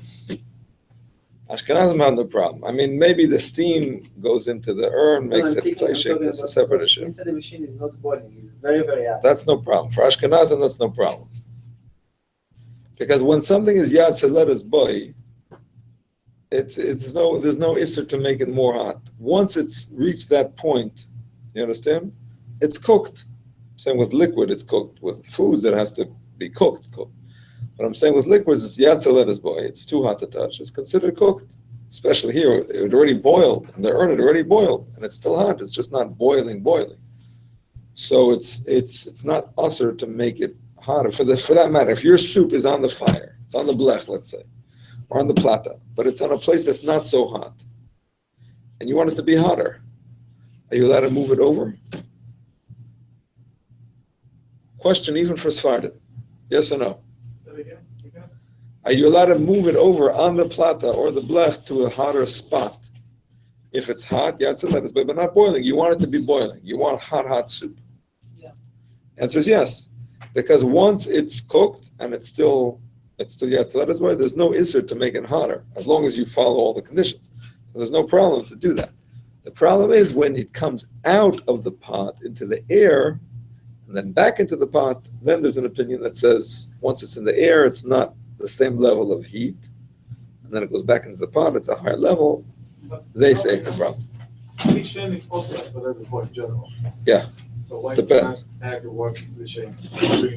Ashkenazim have no problem. I mean, maybe the steam goes into the urn, makes it flashing. That's a separate issue. Inside the machine is not boiling. It's very, very high. That's no problem. For Ashkenazim, that's no problem. Because when something is Yad Seletas boy, there's no isser to make it more hot. Once it's reached that point, you understand? It's cooked. Same with liquid, it's cooked. With foods, it has to be cooked. But I'm saying with liquids, it's Yad Seletas boy. It's too hot to touch. It's considered cooked. Especially here, it already boiled. And the urn had already boiled, and it's still hot. It's just not boiling. So it's not usser to make it hotter. For that matter, if your soup is on the fire, it's on the blech, let's say, or on the plata, but it's on a place that's not so hot, and you want it to be hotter, are you allowed to move it over? Question even for Sfardim. Yes or no? Say it again. Are you allowed to move it over on the plata or the blech to a hotter spot? If it's hot, but not boiling. You want it to be boiling. You want hot soup. Yeah. Answer is yes. Because once it's cooked and it's still Yatzalet boy, there's no isser to make it hotter, as long as you follow all the conditions. So there's no problem to do that. The problem is when it comes out of the pot into the air, and then back into the pot, then there's an opinion that says once it's in the air, it's not the same level of heat, and then it goes back into the pot, it's a higher level. They say it's a problem. Lishem is also considered the void in general. Yeah. So why Depends. you can't add the word Lishem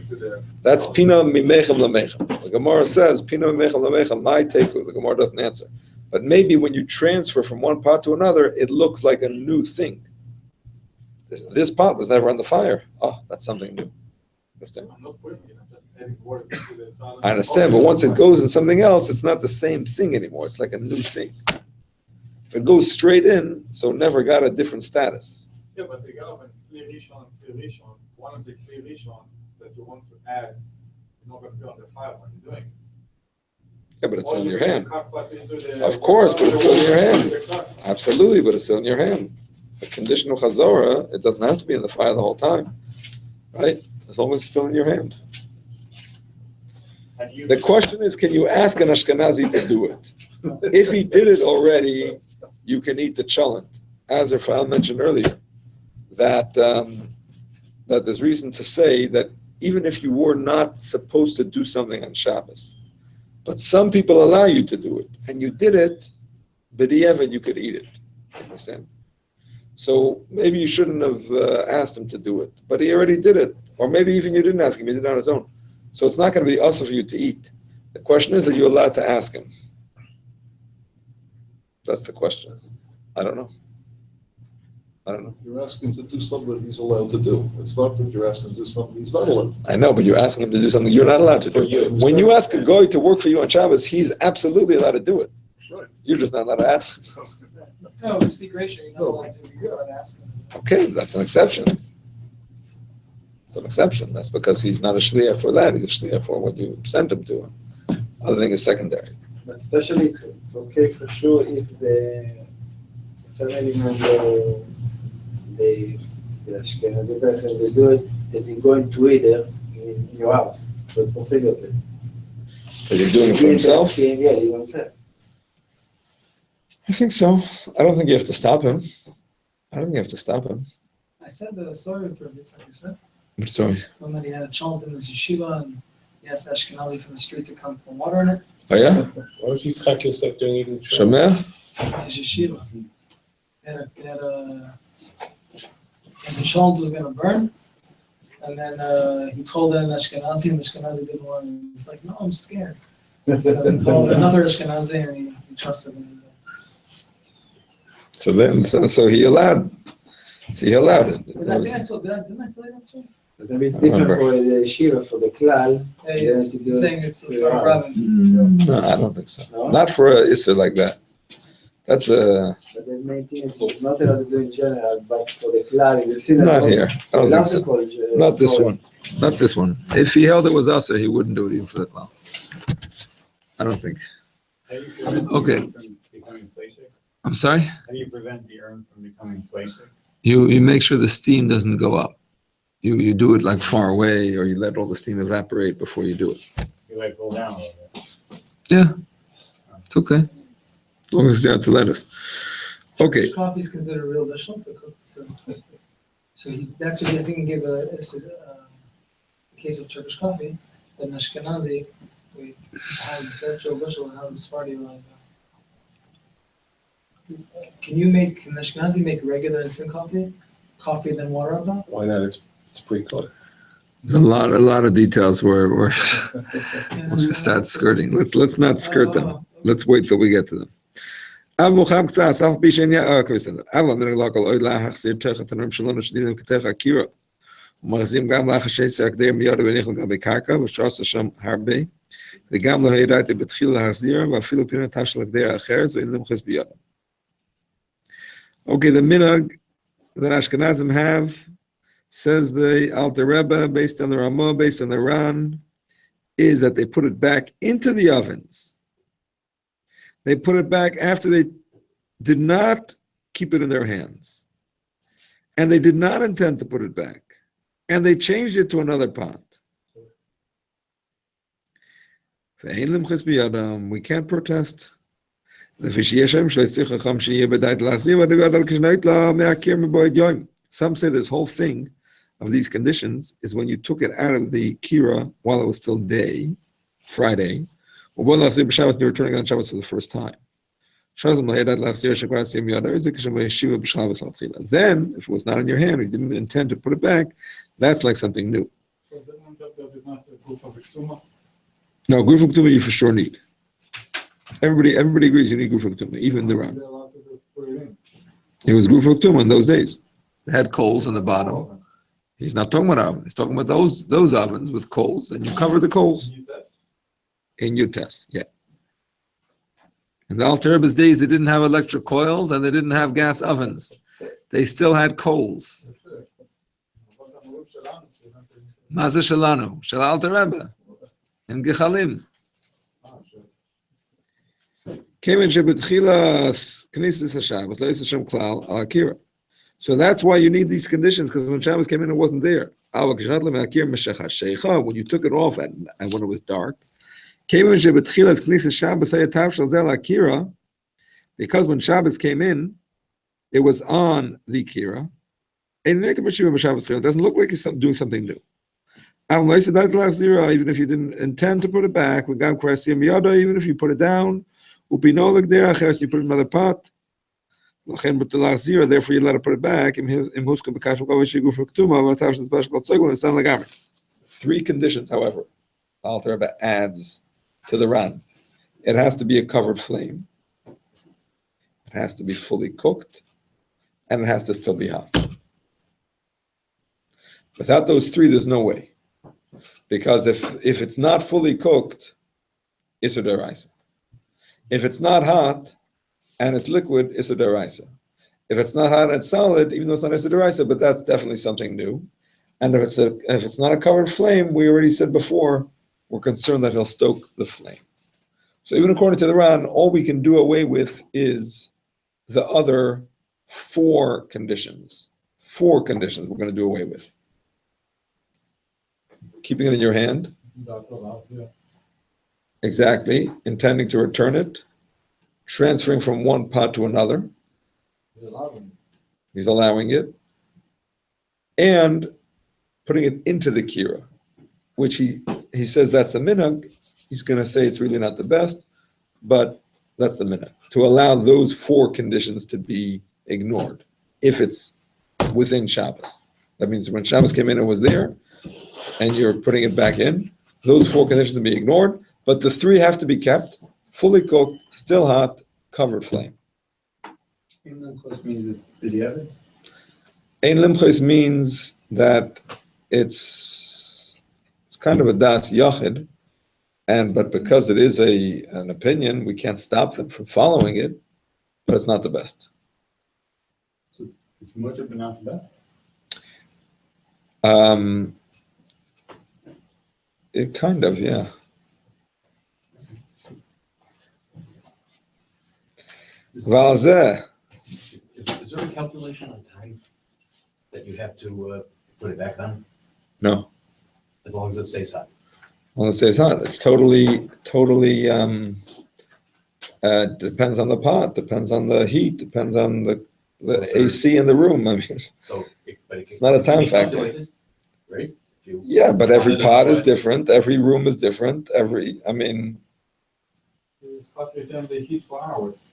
to the. That's Pina Mimechem Lamechem. The Gemara says, Pina Mimechem Lamechem, my teku. The Gemara doesn't answer. But maybe when you transfer from one pot to another, it looks like a new thing. This pot was never on the fire. Oh, that's something new. Understand? I'm not putting it, I'm just adding words to the. So I understand, but once it goes in something else, it's not the same thing anymore. It's like a new thing. If it goes straight in, so it never got a different status. Yeah, but the element, clear Rishon, one of the clear Rishon that you want to add is not going to be on the file when you're doing it. Yeah, but it's Or in you your can hand. cut back into the- Of course, but it's still in your hand. the cut. Absolutely, but it's still in your hand. The condition of Chazara, it doesn't have to be in the fire the whole time, right? As long as it's still in your hand. Have you, The question is, can you ask an Ashkenazi to do it? If he did it already, you can eat the cholent. As Rafael mentioned earlier, that that there's reason to say that even if you were not supposed to do something on Shabbos, but some people allow you to do it, and you did it, b'di'evet you could eat it. Understand? So maybe you shouldn't have asked him to do it, but he already did it. Or maybe even you didn't ask him, he did it on his own. So it's not going to be us for you to eat. The question is, are you allowed to ask him? That's the question. I don't know. You're asking him to do something that he's allowed to do. It's not that you're asking him to do something he's not allowed to do. I know, but you're asking him to do something you're not allowed to do. For you. When you ask a guy to work for you on Shabbos, he's absolutely allowed to do it. Right. You're just not allowed to ask him. No, it's the ratio, you're not No. allowed to, you're allowed to ask them. Okay, that's an exception. It's an exception. That's because he's not a shliach for that. He's a shliach for what you sent him to. Other thing is secondary. But especially it's okay for sure if the family member, the Ashkenazi person, they do it as in going to eat there in your house. So it's completely okay. Is he doing it for himself? Yeah, he himself. I think so. I don't think you have to stop him. I don't think you have to stop him. I said the story for Yitzhak, you said, What story? one that he had a chant in his yeshiva and he asked Ashkenazi from the street to come pour water in it. Oh yeah? What was Yitzchak Yosef doing even? Shameh? In his yeshiva. And the chant was gonna burn. And then he told it in Ashkenazi and the Ashkenazi didn't want it. He's like, no, I'm scared. So he called another Ashkenazi and he trusted him. So then, so he allowed. So he allowed it. Didn't I tell you that story? But maybe it's different Remember. for the Shiva, for the Klal. Yeah, Yeah, he's to do he's it saying it's for your our house. province. No, I don't think so. No? Not for a isser like that. That's a But the main thing is it's not allowed to do in general, but for the Klal, in the synagogue. not here. I don't think so. Not this one. Not this one. If he held it was usher, he wouldn't do it even for the clown. I don't think. how do you prevent the Okay. urn from becoming flake-shake? I'm sorry. How do you prevent the urn from becoming flake-shake? You make sure the steam doesn't go up. You do it like far away, or you let all the steam evaporate before you do it. You let it cool down a little bit. Yeah, it's okay. As long as it's out to lettuce. Okay. Turkish coffee is considered a real dish to cook. So that's what I think he gave a case of Turkish coffee. Then Ashkenazi, we have that real dish and how the Sephardi like. Can an Ashkenazi make regular instant coffee? Coffee then water on top? Why not? It's pre-cooked. There's a lot of details where we're Yeah, going to start skirting. Let's not skirt them. Let's wait till we get to them. אב מוחם קצת, אף פי שאין בסדר. אב אמר לך אוי להחזיר תחת הנם שלא נשדידים כתך הקירה. ומחזים גם לך שסר כדי מיד וניחל לגבי קרקע, ושעשה שם הרבה. וגם לא הידעתי בתחיל להחזיר, ואפילו פינתה של כדי האחר, זה אין למחס בידה. Okay, the minhag that Ashkenazim have, says the Alter Rebbe, based on the Ramah, based on the Ran, is that they put it back into the ovens. They put it back after they did not keep it in their hands. And they did not intend to put it back. And they changed it to another pot. We can't protest. Some say this whole thing of these conditions is when you took it out of the kira while it was still day, Friday, or you're returning on Shabbos for the first time. Then, if it was not in your hand, you didn't intend to put it back, that's like something new. So the one that is not a proof of Ktuma. No, Gufuk Tuma you for sure need. Everybody agrees you need Gufuk Tuma, even the Ram. They're allowed to just put it in. It was Gufuk Tuma in those days. They had coals on the bottom. He's not talking about oven. He's talking about those ovens with coals, and you cover the coals You test. in your test. Yeah. In the Alter Rebbe's days, they didn't have electric coils and they didn't have gas ovens. They still had coals. Maza Shalanu, Shal Alter Rebbe, and Gechalim. Kemen shebetchilas knesses haShabbos lo yisashem klal al akira. So that's why you need these conditions, because when Shabbos came in, it wasn't there. When you took it off and when it was dark, because when Shabbos came in, it was on the kira. It doesn't look like he's doing something new. Even if you didn't intend to put it back, even if you put it down, you put it in another pot. Therefore, you let it put it back. 3 conditions, however, Alter Rebbe adds to the Ran. It has to be a covered flame. It has to be fully cooked, and it has to still be hot. Without those 3, there's no way. Because if it's not fully cooked, it's a deraisa. If it's not hot and it's liquid, it's a deraisa. If it's not hot and it's solid, even though it's not a deraisa, but that's definitely something new. And if it's not a covered flame, we already said before, we're concerned that he'll stoke the flame. So even according to the Ran, all we can do away with is the other 4 conditions. 4 conditions we're going to do away with. Keeping it in your hand. Exactly. Intending to return it. Transferring from one pot to another. He's allowing it. And putting it into the kira, which he says that's the minhag. He's going to say it's really not the best, but that's the minhag. To allow those 4 conditions to be ignored if it's within Shabbos. That means when Shabbos came in, it was there, and you're putting it back in. Those 4 conditions will be ignored, but the 3 have to be kept, fully cooked, still hot, covered flame. Ein limchos means it's b'diavad. Ein limchos means that it's kind of a das yachid, but because it is an opinion, we can't stop them from following it, but it's not the best. So it's mutter but not the best? It kind of, yeah. Valzeh. Is there a calculation on time that you have to put it back on? No. As long as it stays hot? As long as it stays hot. It's totally depends on the pot, depends on the heat, depends on the AC in the room. I mean, it's not a time factor. Right? Yeah, but every pot is different. Every room is different. It's hot to return the heat for hours.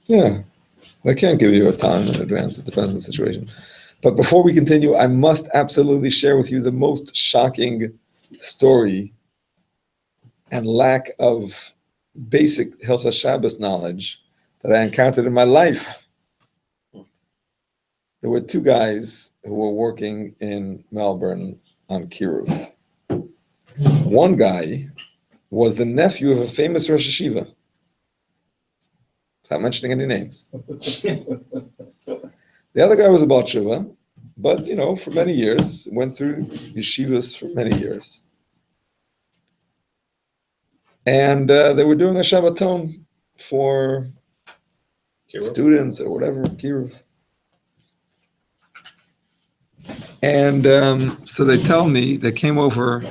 Yeah, I can't give you a time in advance. It depends on the situation. But before we continue, I must absolutely share with you the most shocking story and lack of basic Hilchas Shabbos knowledge that I encountered in my life. There were 2 guys who were working in Melbourne on Kiruv. One guy was the nephew of a famous Rosh Hashiva, without mentioning any names. The other guy was a Baal Tshuva, but, for many years, went through yeshivas for many years. And they were doing a Shabbaton for students or whatever, Kiruv. And so they tell me they came over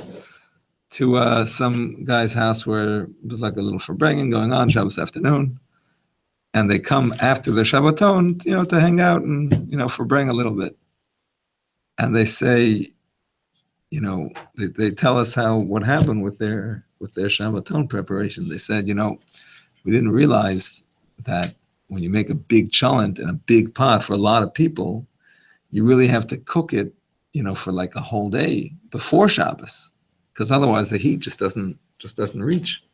to some guy's house where it was like a little farbrengen going on Shabbos afternoon. And they come after the Shabbaton, to hang out and, farbrengen a little bit. And they say, they tell us what happened with their Shabbaton preparation. They said, we didn't realize that when you make a big cholent in a big pot for a lot of people, you really have to cook it, for like a whole day before Shabbos, because otherwise the heat just doesn't reach.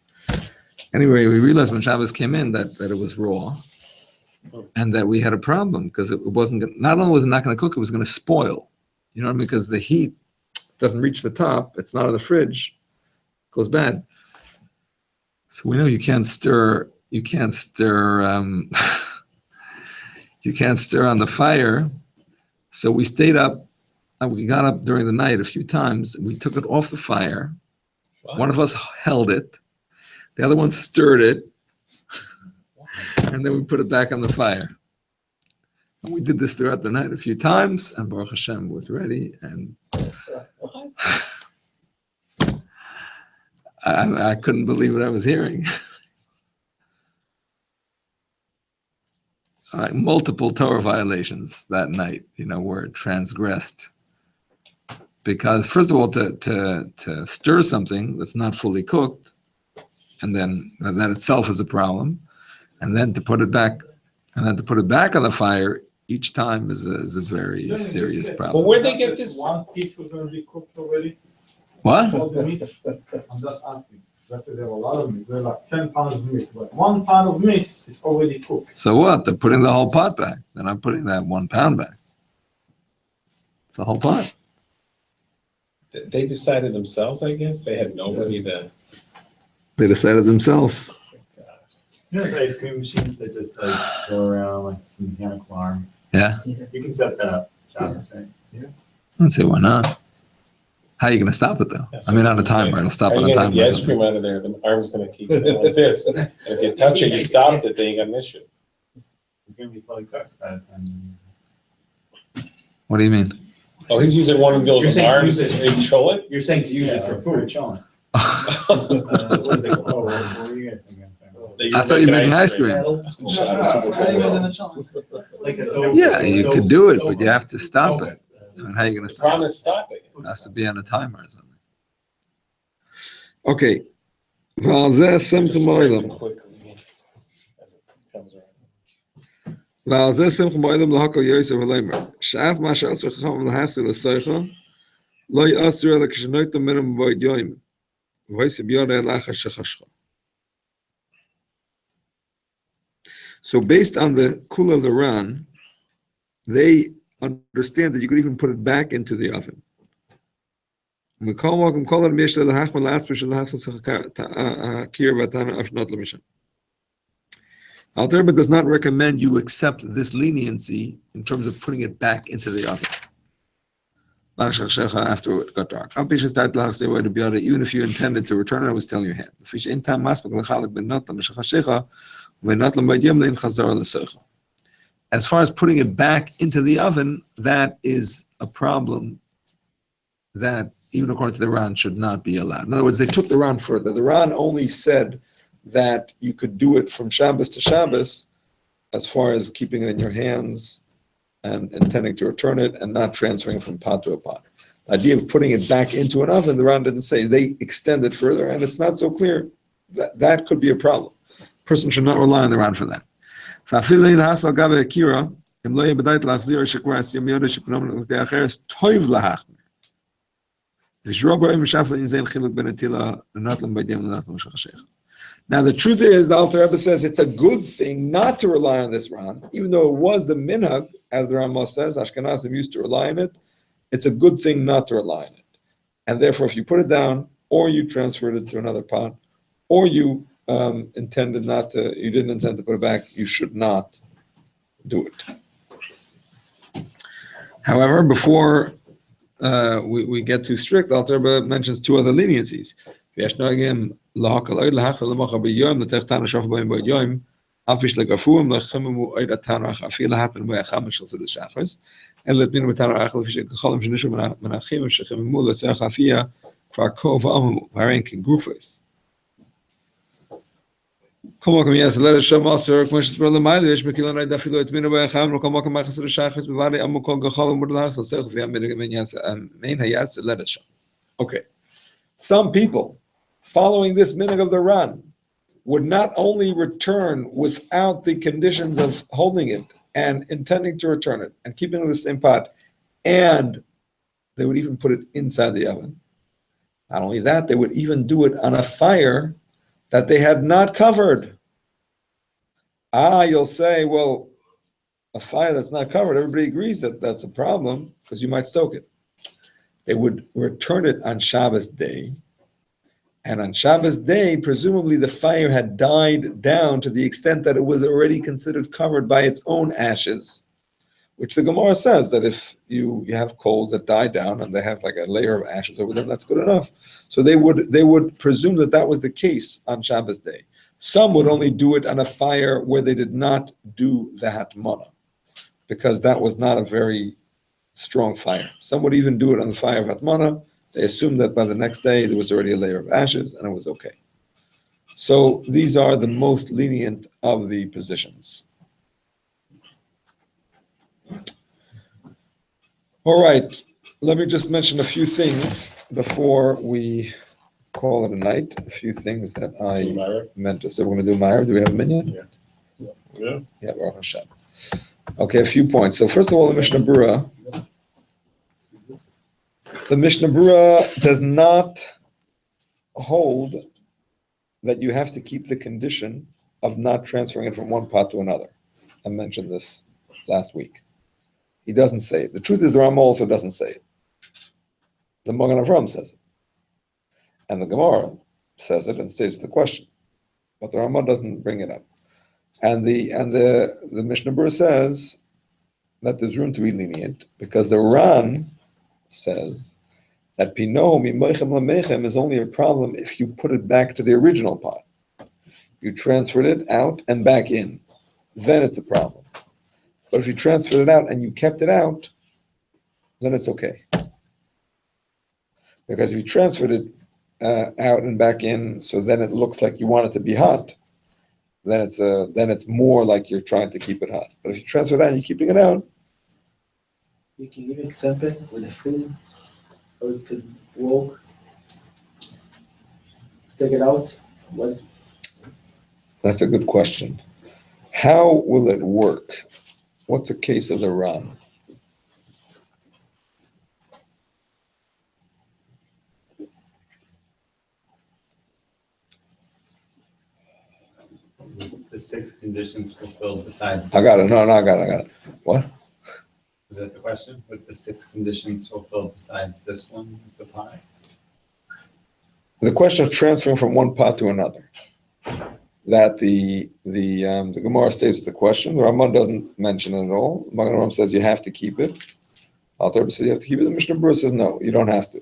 Anyway, we realized when Shabbos came in that it was raw, and that we had a problem because it wasn't. Not only was it not going to cook, it was going to spoil. You know what I mean? Because the heat doesn't reach the top. It's not in the fridge. It goes bad. So we know you can't stir. You can't stir on the fire. So we stayed up. We got up during the night a few times. We took it off the fire. Wow. One of us held it. The other one stirred it. And then we put it back on the fire. And we did this throughout the night a few times. And Baruch Hashem was ready. And I couldn't believe what I was hearing. Multiple Torah violations that night, were transgressed. Because first of all, to stir something that's not fully cooked, and then that itself is a problem, and then to put it back on the fire each time is a very serious Well, problem. where'd they get this? One piece was going to be cooked already. What? All the meat. I'm just asking. Let's say there were a lot of meat. There were like 10 pounds of meat, but 1 pound of meat is already cooked. So what? They're putting the whole pot back. They're not putting that 1 pound back. It's a whole pot. They decided themselves, I guess. They had nobody to. They decided themselves. There's ice cream machines that just go around like a mechanical arm. Yeah. You can set that up, Shabbos, right? I'd say why not? How are you going to stop it though? I mean, on a timer. It'll stop How on you a gonna timer. get or the ice something. cream out of there? The arm's gonna keep going like this. And if you touch it, you stopped it, then you got an issue. It's gonna be fully cooked by the time. What do you mean? Oh, he's using one of You're those saying arms use to control it? You're saying to use it for food. chilling. What were you guys thinking? I thought you were making ice cream. Like a Yeah, you could do it, but you have to stop it. And how are you going to The stop problem it? is stopping it. It has to be on a timer or something. Okay. V'alzeh simcha Just mo'elam. quickly as it comes around. V'alzeh simcha mo'elam l'hakol yosef v'leimer. Sh'af ma she'asur chacham l'hachsi l'soicha, lo yasur ela k'shenoyta minam b'void yoim. V'hoyse b'yoreh l'achar shechashcha. So based on the kula of the Ran, they understand that you could even put it back into the oven. Al-Tarba does not recommend you accept this leniency in terms of putting it back into the oven after it got dark. Even if you intended to return it, it was still in your hand. As far as putting it back into the oven, that is a problem that, even according to the Ran, should not be allowed. In other words, they took the Ran further. The Ran only said that you could do it from Shabbos to Shabbos as far as keeping it in your hands and intending to return it and not transferring from pot to a pot. The idea of putting it back into an oven, the Ran didn't say. They extended further, and it's not so clear. That could be a problem. A person should not rely on the Ran for that. Now the truth is, the Alter Rebbe says it's a good thing not to rely on this Ran, even though it was the minhag, as the Rambam says, Ashkenazim used to rely on it. It's a good thing not to rely on it, and therefore, if you put it down, or you transferred it to another pot, or you you didn't intend to put it back, you should not do it. However, before we get too strict, Alter Rebbe mentions 2 other leniencies. כל מקום יעשה לשם עשר, כמו שספר למעלה, יש בקילון עד אפילו את מינו ביחם, וכל מקום יחסו לשחס, בבעלי עמו כל גחול ומוד להחס, עושה חפיה מן היעץ, let it show. Okay. Some people, following this minhag of the Ran, would not only return without the conditions of holding it and intending to return it and keeping it in the same pot, and they would even put it inside the oven. Not only that, they would even do it on a fire that they had not covered. You'll say, well, a fire that's not covered, everybody agrees that that's a problem because you might stoke it. They would return it on Shabbos day. And on Shabbos day, presumably the fire had died down to the extent that it was already considered covered by its own ashes, which the Gemara says that if you have coals that die down and they have like a layer of ashes over them, that's good enough. So they would presume that that was the case on Shabbos day. Some would only do it on a fire where they did not do the hatmana, because that was not a very strong fire. Some would even do it on the fire of hatmana. They assumed that by the next day there was already a layer of ashes and it was okay. So these are the most lenient of the positions. All right, let me just mention a few things before we call it a night. A few things that I meant to say. We're going to do Meir. Do we have a minyan? Yeah. Yeah, Baruch Hashem. Okay, a few points. So first of all, the Mishnah Berurah. The Mishnah Berurah does not hold that you have to keep the condition of not transferring it from one pot to another. I mentioned this last week. He doesn't say it. The truth is the Rambam also doesn't say it. The Magen Avraham says it. And the Gemara says it and stays with the question. But the Rambam doesn't bring it up. And the Mishnah Berurah says that there's room to be lenient because the Ran says that Pino Mimechem Lamechem is only a problem if you put it back to the original pot. You transferred it out and back in. Then it's a problem. But if you transferred it out and you kept it out, then it's okay. Because if you transferred it out and back in, so then it looks like you want it to be hot, then it's more like you're trying to keep it hot. But if you transfer it out and you're keeping it out, You can give an example with a food, how it could work. Take it out. What? that's a good question. How will it work? What's a case of the Ran? The 6 conditions fulfilled besides. I got it. No, I got it. What? Is that the question? With the 6 conditions fulfilled besides this one, the pie? The question of transferring from one pot to another. That the Gemara stays with the question. The Ramban doesn't mention it at all. The Magen Avraham says you have to keep it. Alter Rebbe says you have to keep it. The Mishnah Berurah says no, you don't have to.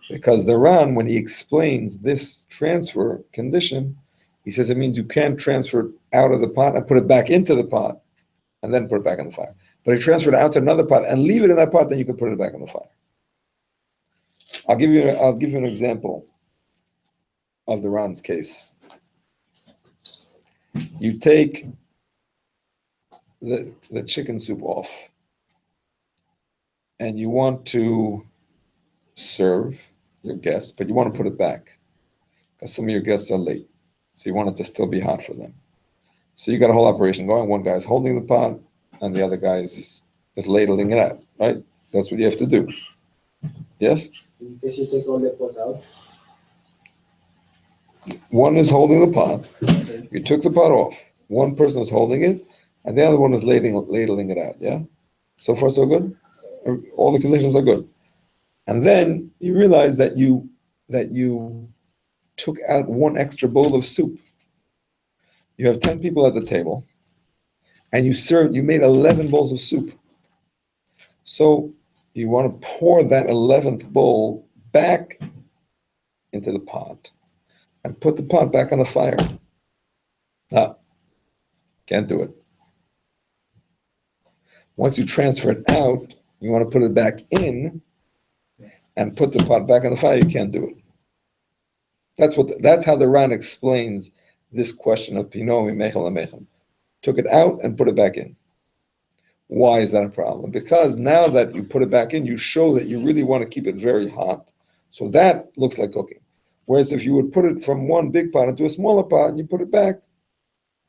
Because the Ran, when he explains this transfer condition, he says it means you can't transfer it out of the pot and put it back into the pot and then put it back on the fire. But if you transfer it out to another pot and leave it in that pot, then you can put it back on the fire. I'll give you an example of the Ran's case. You take the chicken soup off and you want to serve your guests, but you want to put it back because some of your guests are late. So you want it to still be hot for them. So you got a whole operation going. One guy's holding the pot and the other guy's is ladling it out, right? That's what you have to do. Yes? In case you take all the pot out. One is holding the pot. You took the pot off. One person is holding it, and the other one is ladling it out. Yeah. So far, so good. All the conditions are good. And then you realize that you took out one extra bowl of soup. You have 10 people at the table, and you made 11 bowls of soup. So you want to pour that 11th bowl back into the pot and put the pot back on the fire. No, can't do it. Once you transfer it out, you want to put it back in and put the pot back on the fire, you can't do it. That's how the Ran explains this question of Pino Mimechel Amechem. Took it out and put it back in. Why is that a problem? Because now that you put it back in, you show that you really want to keep it very hot. So that looks like cooking. Whereas if you would put it from one big pot into a smaller pot and you put it back,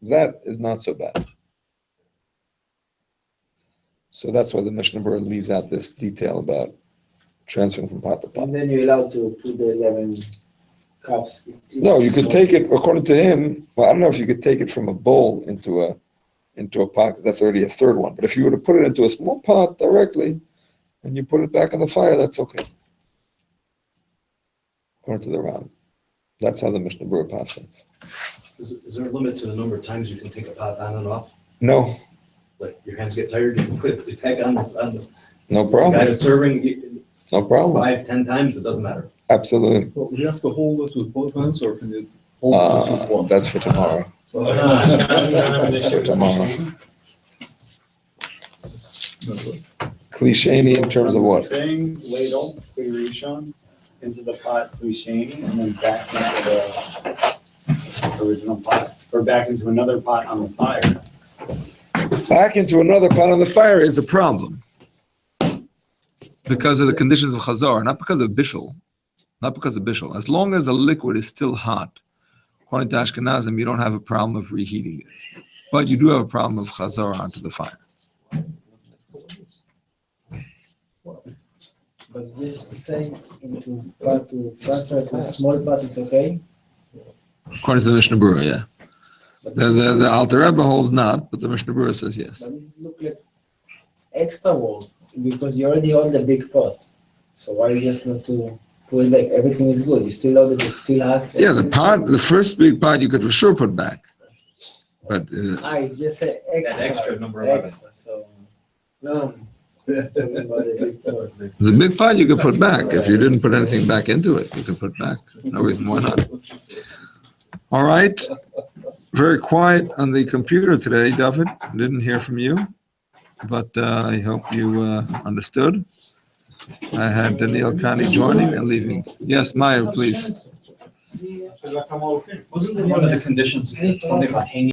that is not so bad. So that's why the Mishnah Berurah leaves out this detail about transferring from pot to pot. And then you're allowed to put the 11 cups. No, you could take it, according to him, well, I don't know if you could take it from a bowl into a pot, because that's already a third one. But if you were to put it into a small pot directly, and you put it back on the fire, that's okay. According to the Ram. That's how the Mishnah Berurah passes. Is there a limit to the number of times you can take a pot on and off? No, Like your hands get tired, you can put it back on the no guy problem. that's serving No problem. 5-10 times, it doesn't matter. Absolutely. Well, you have to hold it with both hands, or can you hold it with one? That's for tomorrow. That's for tomorrow. Klisheni in terms of what? Thing, ladle, Kli Rishon, into the pot, Klisheni, and then back into the original pot, or back into another pot on the fire. Back into another pot on the fire is a problem. Because of the conditions of Chazara, not because of Bishul. Not because of Bishul. As long as the liquid is still hot, according to Ashkenazim, you don't have a problem of reheating it. But you do have a problem of Chazara onto the fire. But just say into pot to transfer to a small pot, it's okay? According to the Mishnah Berurah, yeah. The Alter Rebbe holds not, but the Mishnah Berurah says yes. But this look like extra work, because you already hold the big pot. So why you just not to put it back? Everything is good. You still know that it's still hot. Yeah, the pot, the first big pot you could for sure put back. But It's just an extra. extra number 11. Extra, so, no. Talking about the big pot. the big pot you could put back. If you didn't put anything back into it, you could put back. No reason why not. All right. Very quiet on the computer today, David. Didn't hear from you, but I hope you understood. I had Daniel Kani joining and leaving. Yes, Meyer, please. Wasn't there one of the conditions, something about hanging